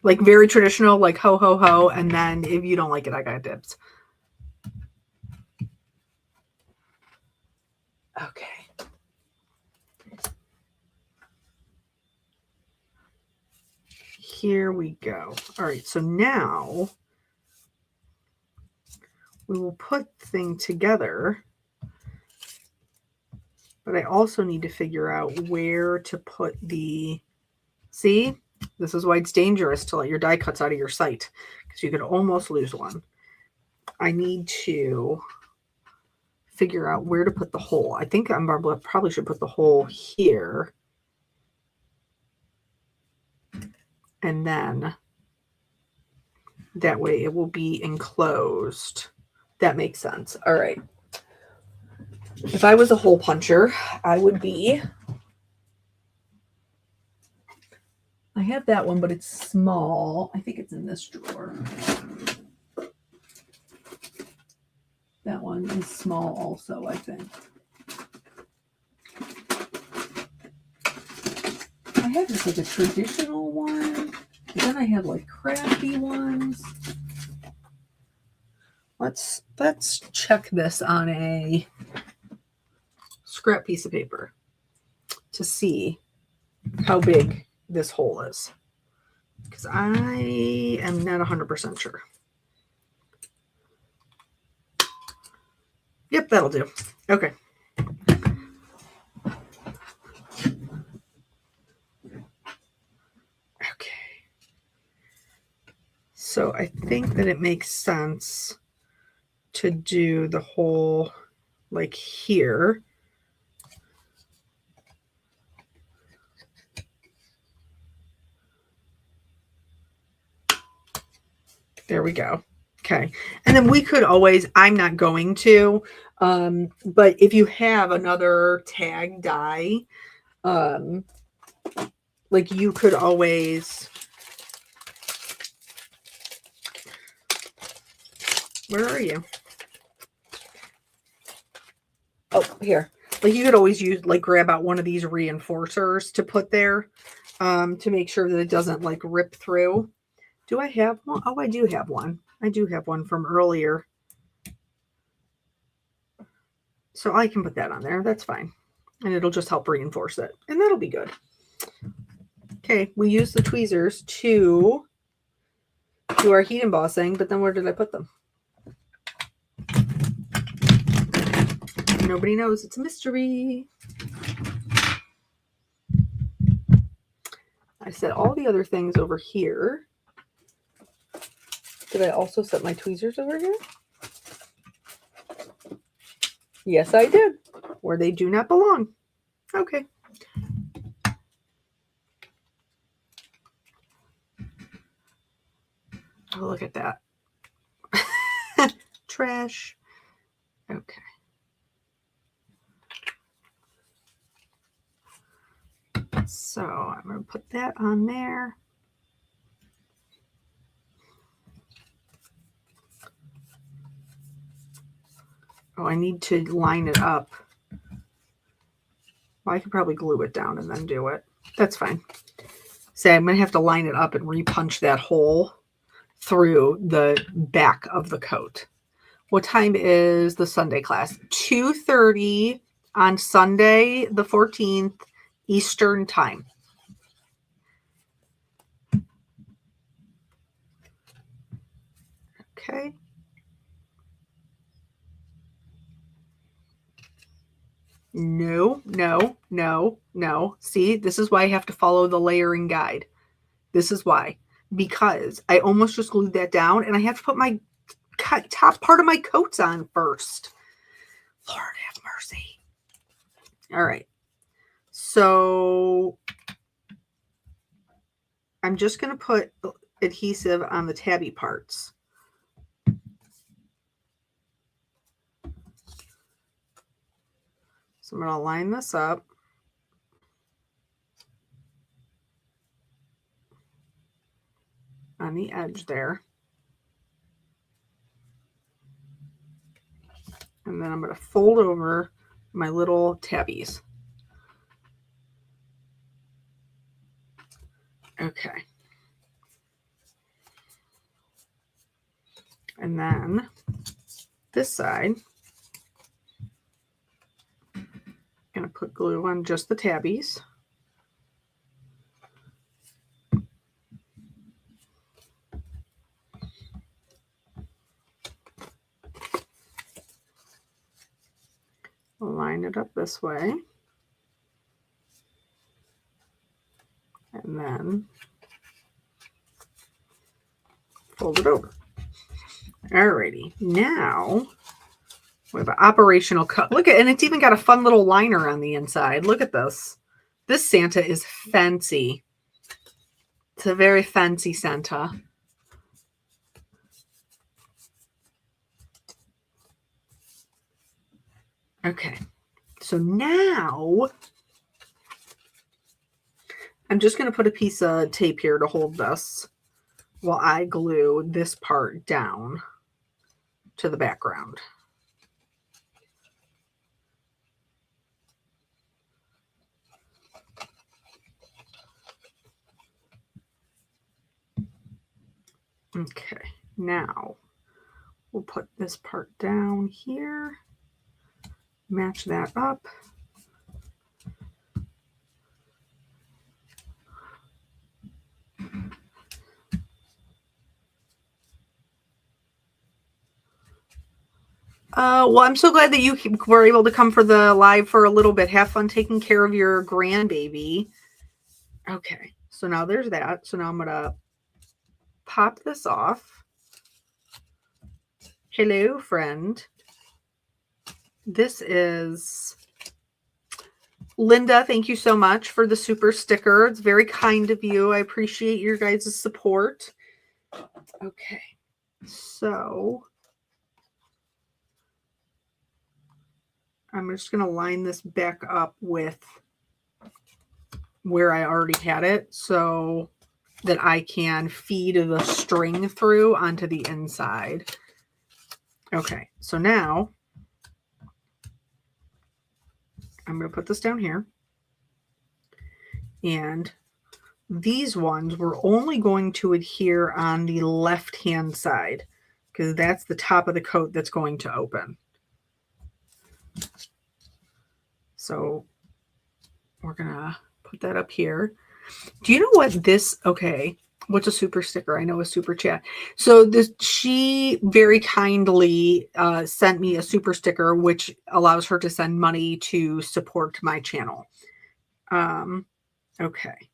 Like very traditional, like ho, ho, ho. And then if you don't like it, I got dibs. Okay. Here we go. All right. So now we will put the thing together. But I also need to figure out where to put the, see, this is why it's dangerous to let your die cuts out of your sight because you could almost lose one. I need to figure out where to put the hole. I think I probably should put the hole here. And then that way it will be enclosed. That makes sense. All right. If I was a hole puncher, I would be, I have that one, but it's small. I think it's in this drawer. That one is small also, I think. I have just like a traditional one. Then I have like crafty ones. Let's check this on a scrap piece of paper to see how big this hole is. Because I am not 100% sure. Yep, that'll do. Okay. Okay. So I think that it makes sense to do the hole like here. There we go. Okay. And then we could always, I'm not going to, but if you have another tag die, like you could always, where are you? Oh, here. Like you could always use, like grab out one of these reinforcers to put there to make sure that it doesn't like rip through. Do I have one? Oh, I do have one. I do have one from earlier. So I can put that on there. That's fine. And it'll just help reinforce it. And that'll be good. Okay, we use the tweezers to do our heat embossing, but then where did I put them? Nobody knows. It's a mystery. I set all the other things over here. Did I also set my tweezers over here? Yes, I did. Where they do not belong. Okay. Oh, look at that. Trash. Okay. So I'm going to put that on there. Oh, I need to line it up. Well, I could probably glue it down and then do it. That's fine. Say, I'm going to have to line it up and repunch that hole through the back of the coat. What time is the Sunday class? 2:30 on Sunday, the 14th, Eastern time. Okay. No, no, no, no. See, this is why I have to follow the layering guide. This is why. Because I almost just glued that down and I have to put my top part of my coats on first. Lord have mercy. All right. So I'm just going to put adhesive on the tabby parts. So I'm going to line this up. on the edge there. And then I'm going to fold over my little tabbies. Okay. And then this side, I'm going to put glue on just the tabbies. Line it up this way. And then fold it over. Alrighty, now we have an operational cut. Look at, and it's even got a fun little liner on the inside. Look at this. This Santa is fancy. It's a very fancy Santa. Okay, so now I'm just going to put a piece of tape here to hold this while I glue this part down to the background. Okay, now we'll put this part down here, match that up. Well, I'm so glad that you were able to come for the live for a little bit. Have fun taking care of your grandbaby. Okay, so now there's that. So now I'm going to pop this off. Hello, friend. This is Linda. Thank you so much for the super sticker. It's very kind of you. I appreciate your guys' support. Okay, so I'm just going to line this back up with where I already had it so that I can feed the string through onto the inside. Okay, so now I'm going to put this down here. And these ones we're only going to adhere on the left-hand side because that's the top of the coat that's going to open. So we're going to put that up here. Do you know what this, okay, what's a super sticker? I know a super chat. So she very kindly sent me a super sticker, which allows her to send money to support my channel. Okay.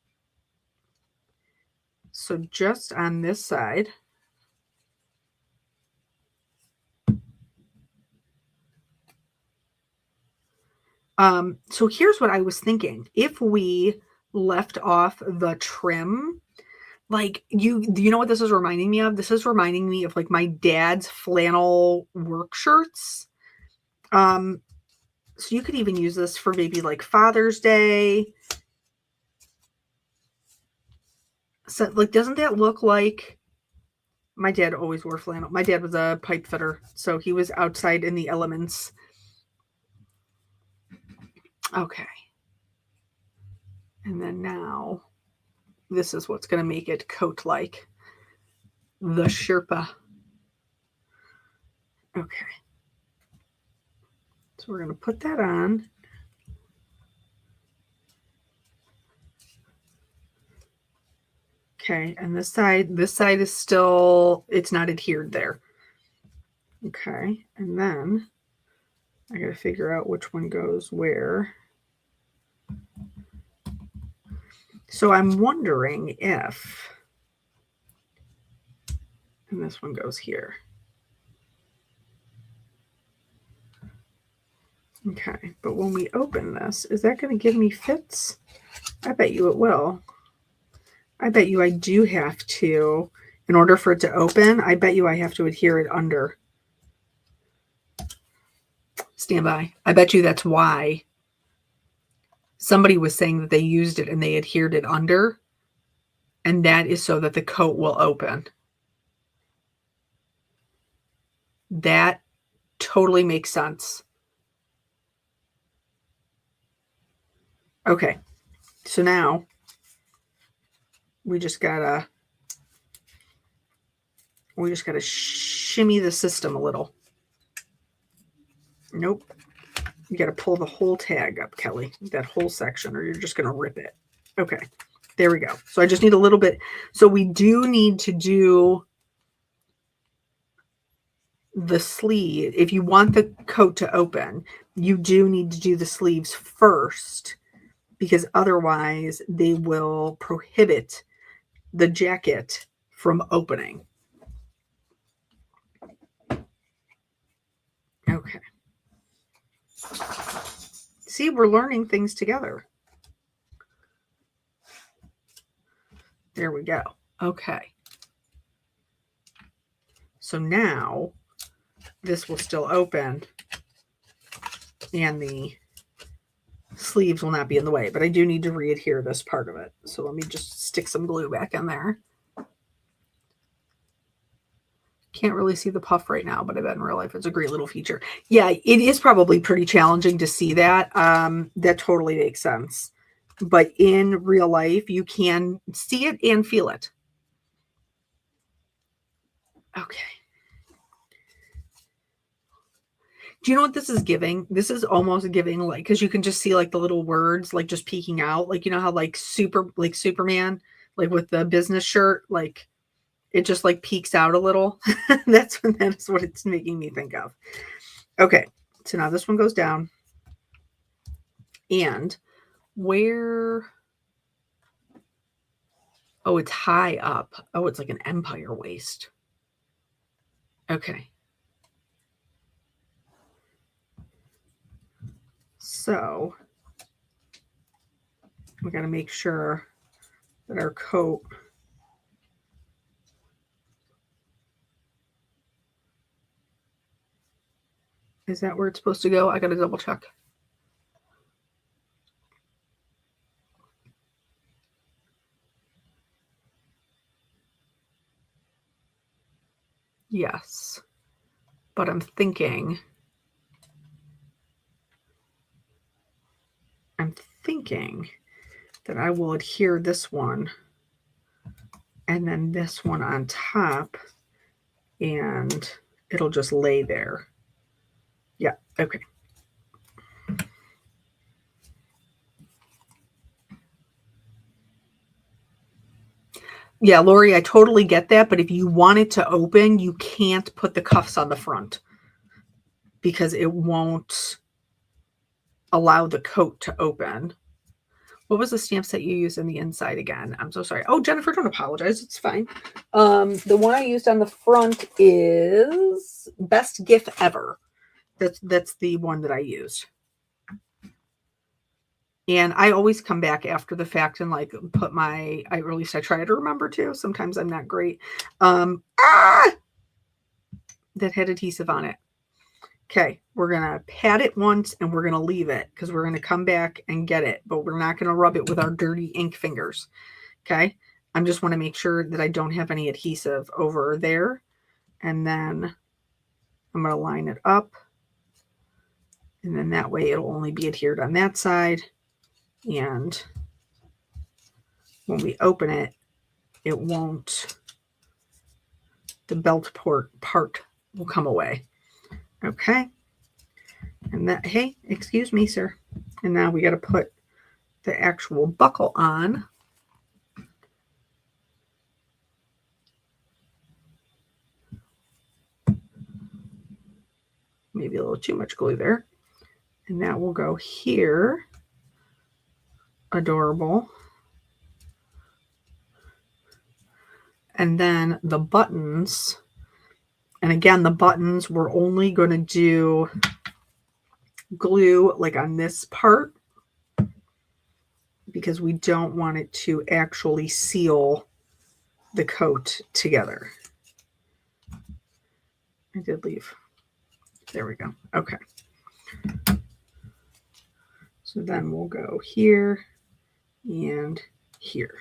So just on this side, so here's what I was thinking. If we left off the trim, like you know what this is reminding me of? This is reminding me of like my dad's flannel work shirts. So you could even use this for maybe like Father's Day. So like, doesn't that look like my dad always wore flannel? My dad was a pipe fitter, so he was outside in the elements. Okay. And then now this is what's going to make it coat-like. The Sherpa. Okay. So we're going to put that on. Okay, and this side is still, it's not adhered there. Okay, and then I got to figure out which one goes where. So I'm wondering if, and this one goes here. Okay, but when we open this, is that going to give me fits? I bet you it will. I bet you I do have to, in order for it to open, I bet you I have to adhere it under. Stand by. I bet you that's why somebody was saying that they used it and they adhered it under. And that is so that the coat will open. That totally makes sense. Okay, so now we just gotta shimmy the system a little. Nope. You gotta pull the whole tag up, Kelly, that whole section, or you're just gonna rip it. Okay, there we go. So I just need a little bit. So we do need to do the sleeve. If you want the coat to open, you do need to do the sleeves first, because otherwise they will prohibit the jacket from opening. Okay. See, we're learning things together. There we go. Okay. So now this will still open and the sleeves will not be in the way, but I do need to re-adhere this part of it. So let me just stick some glue back in there. Can't really see the puff right now, but I bet in real life it's a great little feature. Yeah, it is probably pretty challenging to see that. That totally makes sense. But in real life, you can see it and feel it. Okay. Do you know what this is giving? This is almost giving, like, because you can just see like the little words like just peeking out. Like, you know how like Superman, like with the business shirt, like it just like peeks out a little. That is what it's making me think of. Okay, so now this one goes down. And where? Oh, it's high up. Oh, it's like an empire waist. Okay. So we got to make sure that our coat is that where it's supposed to go? I got to double check. Yes. But I'm thinking that I will adhere this one and then this one on top, and it'll just lay there. Yeah, okay. Yeah, Lori, I totally get that, but if you want it to open, you can't put the cuffs on the front because it won't allow the coat to open. What was the stamp set you used on the inside again? I'm so sorry. Oh, Jennifer, don't apologize. It's fine. The one I used on the front is Best Gift Ever. That's the one that I used. And I always come back after the fact and like put my, at least I try to remember to. Sometimes I'm not great. That had adhesive on it. Okay, we're going to pat it once and we're going to leave it because we're going to come back and get it, but we're not going to rub it with our dirty ink fingers. Okay, I just want to make sure that I don't have any adhesive over there. And then I'm going to line it up. And then that way it'll only be adhered on that side. And when we open it, it won't, the belt part will come away. Okay. And that, hey, excuse me, sir. And now we got to put the actual buckle on. Maybe a little too much glue there. And that will go here. Adorable. And then the buttons. And again, the buttons, we're only going to do glue like on this part because we don't want it to actually seal the coat together. I did leave. There we go. Okay. So then we'll go here and here.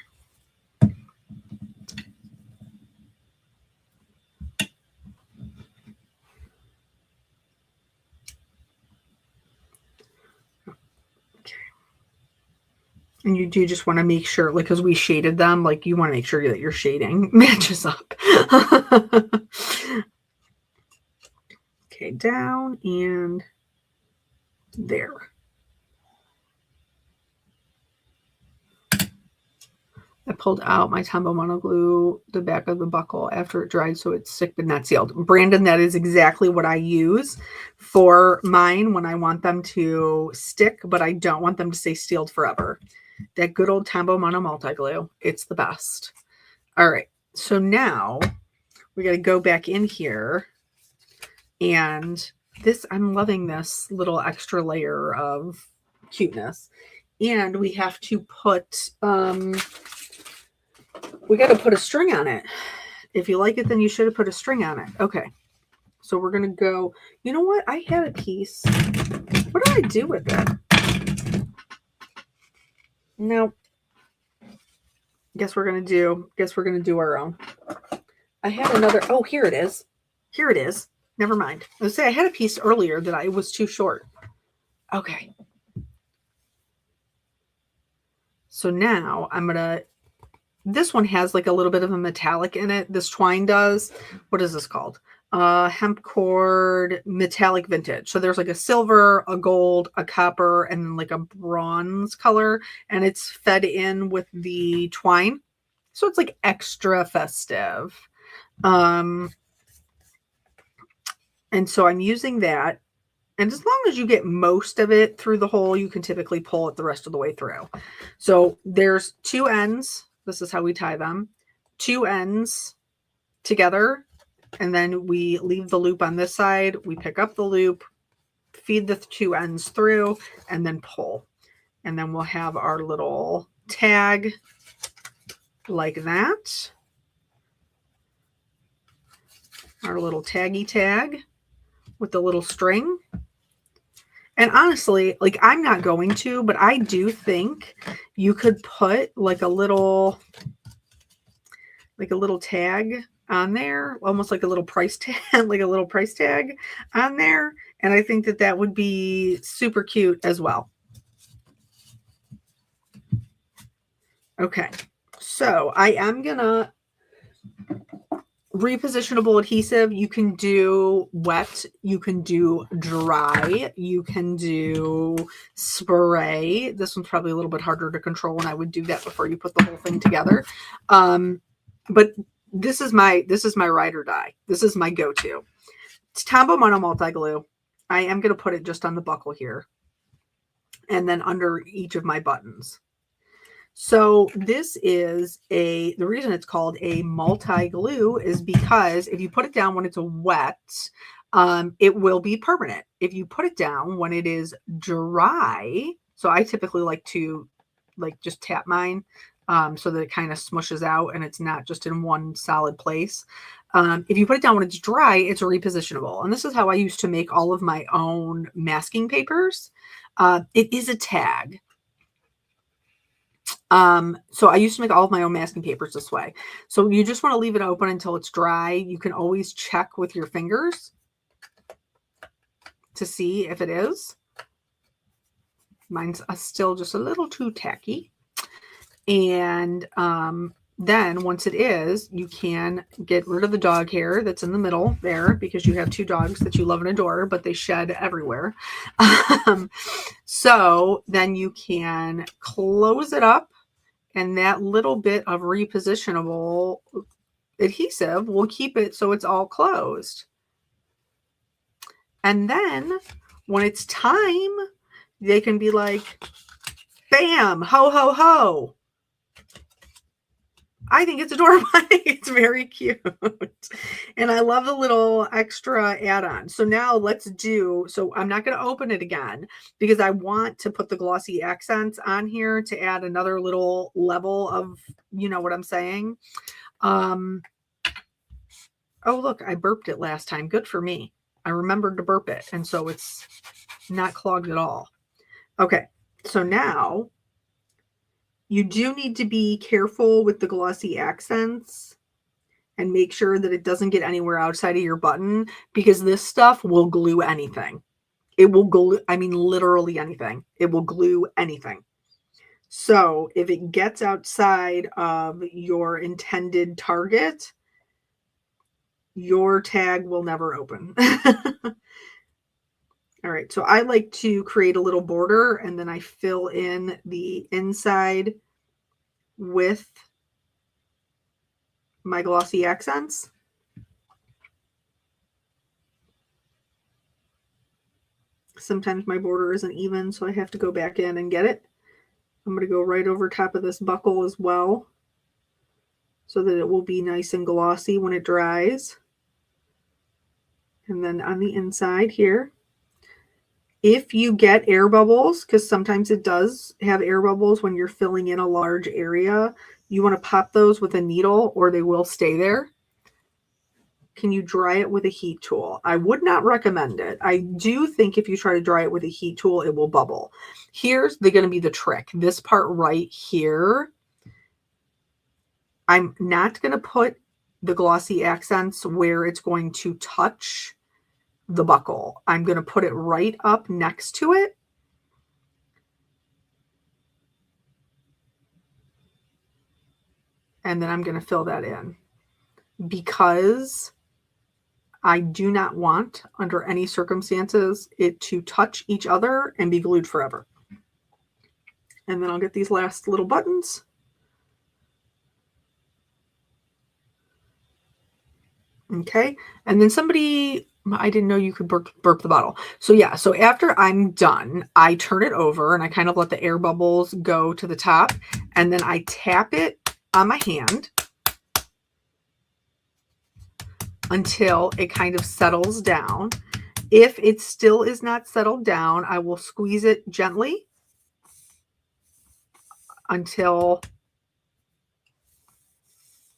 And you do just want to make sure, like, because we shaded them, like, you want to make sure that your shading matches up. Okay, down and there. I pulled out my Tombow Mono Glue, the back of the buckle after it dried, so it's stick but not sealed. Brandon, that is exactly what I use for mine when I want them to stick, but I don't want them to stay sealed forever. That good old Tombow Mono Multi Glue. It's the best. All right. So now we got to go back in here. And this, I'm loving this little extra layer of cuteness. And we have to put, we got to put a string on it. If you like it, then you should have put a string on it. Okay. So we're going to go, you know what? I had a piece. What do I do with it? No. Guess we're going to do our own. I had another, oh, here it is. Here it is. Never mind. Let's say I had a piece earlier that I was too short. Okay. So now I'm going to, this one has like a little bit of a metallic in it. This twine does. What is this called? Hemp cord metallic vintage. So there's like a silver, a gold, a copper, and then like a bronze color. And it's fed in with the twine. So it's like extra festive. And so I'm using that. And as long as you get most of it through the hole, you can typically pull it the rest of the way through. So there's two ends. This is how we tie them. Two ends together. And then we leave the loop on this side. We pick up the loop, feed the two ends through, and then pull. And then we'll have our little tag like that. Our little taggy tag with the little string. And honestly, like, I'm not going to, but I do think you could put like a little tag on there, almost like a little price tag, like a little price tag on there. And I think that that would be super cute as well. Okay. So I am gonna repositionable adhesive. You can do wet, you can do dry, you can do spray. This one's probably a little bit harder to control, and I would do that before you put the whole thing together. But this is my ride or die. This is my go-to. It's Tombow Mono Multi Glue. I am going to put it just on the buckle here and then under each of my buttons. So this is the reason it's called a multi-glue is because if you put it down when it's wet, it will be permanent. If you put it down when it is dry, so I typically like to just tap mine so that it kind of smushes out and it's not just in one solid place. If you put it down when it's dry, it's repositionable. And this is how I used to make all of my own masking papers. It is a tag. So I used to make all of my own masking papers this way. So you just want to leave it open until it's dry. You can always check with your fingers to see if it is. Mine's still just a little too tacky. And then once it is, you can get rid of the dog hair that's in the middle there because you have two dogs that you love and adore, but they shed everywhere. So then you can close it up, and that little bit of repositionable adhesive will keep it so it's all closed. And then when it's time, they can be like, bam, ho, ho, ho. I think it's adorable. It's very cute. And I love the little extra add-on. So now so I'm not going to open it again because I want to put the glossy accents on here to add another little level of, you know what I'm saying? Oh, look, I burped it last time. Good for me. I remembered to burp it. And so it's not clogged at all. Okay. So now you do need to be careful with the glossy accents and make sure that it doesn't get anywhere outside of your button because this stuff will glue anything. It will glue, I mean, literally anything. It will glue anything. So if it gets outside of your intended target, your tag will never open. All right, so I like to create a little border and then I fill in the inside with my glossy accents. Sometimes my border isn't even, so I have to go back in and get it. I'm going to go right over top of this buckle as well so that it will be nice and glossy when it dries. And then on the inside here, if you get air bubbles, because sometimes it does have air bubbles when you're filling in a large area, you want to pop those with a needle or they will stay there. Can you dry it with a heat tool? I would not recommend it. I do think if you try to dry it with a heat tool, it will bubble. Here's going to be the trick. This part right here, I'm not going to put the glossy accents where it's going to touch the buckle. I'm going to put it right up next to it. And then I'm going to fill that in because I do not want, under any circumstances, it to touch each other and be glued forever. And then I'll get these last little buttons. Okay. And then I didn't know you could burp the bottle. So yeah, so after I'm done, I turn it over and I kind of let the air bubbles go to the top. And then I tap it on my hand until it kind of settles down. If it still is not settled down, I will squeeze it gently until,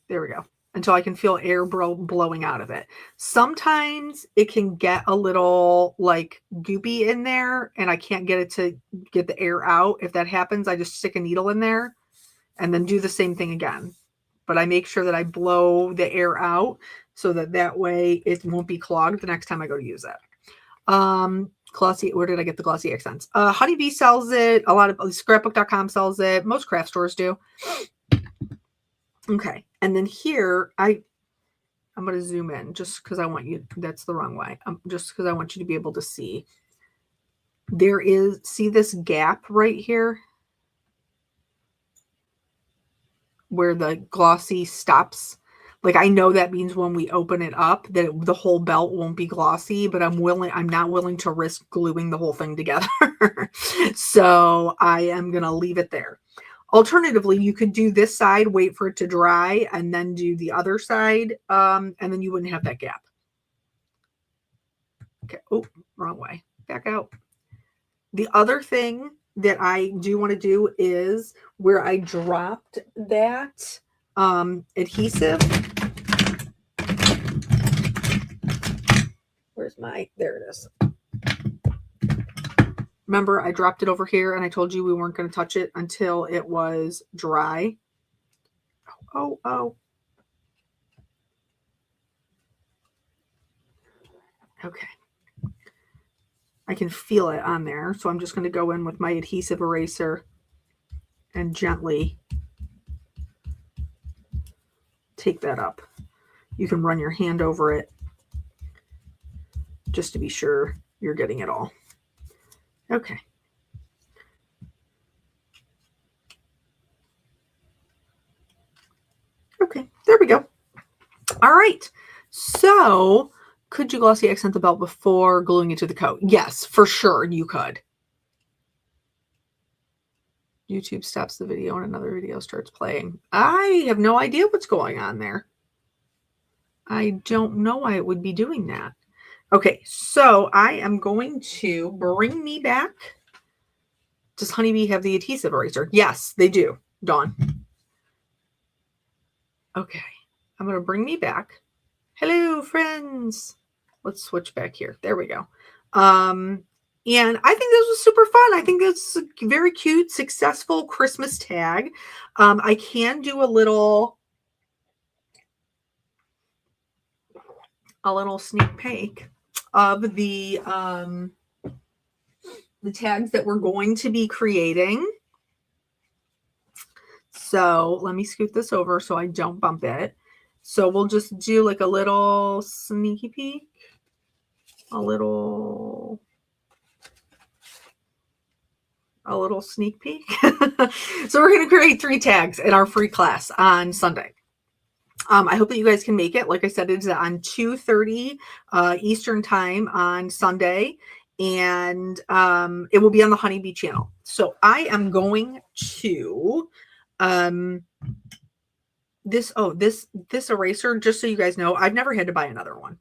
there we go, until I can feel air blowing out of it. Sometimes it can get a little like goopy in there and I can't get it to get the air out. If that happens, I just stick a needle in there and then do the same thing again. But I make sure that I blow the air out so that way it won't be clogged the next time I go to use it. Glossy, where did I get the glossy accents? Honeybee sells it. A lot of scrapbook.com sells it. Most craft stores do. Okay. And then here, I'm going to zoom in just because I want you, that's the wrong way. Just because I want you to be able to see. See this gap right here? Where the glossy stops. Like, I know that means when we open it up that the whole belt won't be glossy, but I'm not willing to risk gluing the whole thing together. So I am going to leave it there. Alternatively, you could do this side, wait for it to dry, and then do the other side, and then you wouldn't have that gap. Okay. Oh, wrong way. Back out. The other thing that I do want to do is where I dropped that adhesive. There it is. Remember, I dropped it over here and I told you we weren't going to touch it until it was dry. Oh. Okay. I can feel it on there. So I'm just going to go in with my adhesive eraser and gently take that up. You can run your hand over it just to be sure you're getting it all. Okay. Okay, there we go. All right. So, could you glossy accent the belt before gluing it to the coat? Yes, for sure you could. YouTube stops the video and another video starts playing. I have no idea what's going on there. I don't know why it would be doing that. Okay, so I am going to bring me back. Does Honeybee have the adhesive eraser? Yes, they do, Dawn. Okay, I'm going to bring me back. Hello, friends. Let's switch back here. There we go. And I think this was super fun. I think this is a very cute, successful Christmas tag. I can do a little sneak peek of the tags that we're going to be creating. So let me scoot this over so I don't bump it. So we'll just do like a little sneaky peek, a little sneak peek. So we're going to create 3 tags in our free class on Sunday. I hope that you guys can make it. Like I said, it's on 2:30 Eastern time on Sunday, and it will be on the Honeybee channel. So I am going to this eraser, just so you guys know, I've never had to buy another one.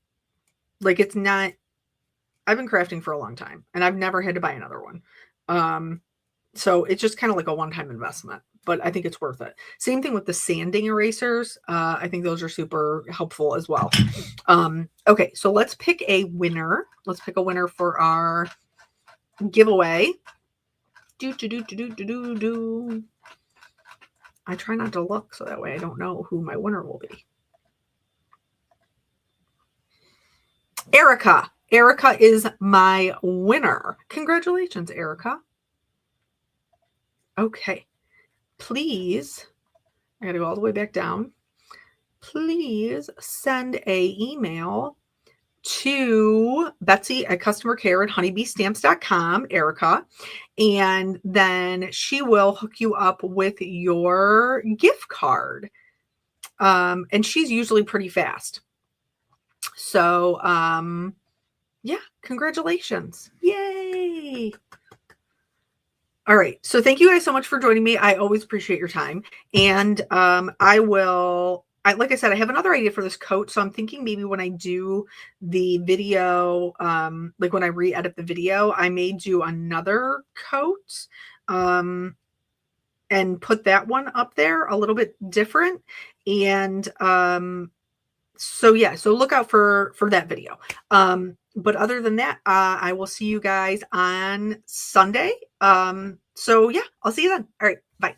Like, it's not, I've been crafting for a long time and I've never had to buy another one. So it's just kind of like a one-time investment, but I think it's worth it. Same thing with the sanding erasers. I think those are super helpful as well. Okay, so let's pick a winner. Let's pick a winner for our giveaway. I try not to look so that way I don't know who my winner will be. Erica. Erica is my winner. Congratulations, Erica. Okay. Please, I got to go all the way back down. Please send a email to Betsy at customercare@honeybeestamps.com, Erica, and then she will hook you up with your gift card. And she's usually pretty fast. So, yeah, congratulations. Yay. All right. So thank you guys so much for joining me. I always appreciate your time. And like I said, I have another idea for this coat. So I'm thinking maybe when I do the video, like when I re-edit the video, I may do another coat and put that one up there a little bit different. And so yeah, so look out for that video. But other than that, I will see you guys on Sunday. So yeah, I'll see you then. All right. Bye.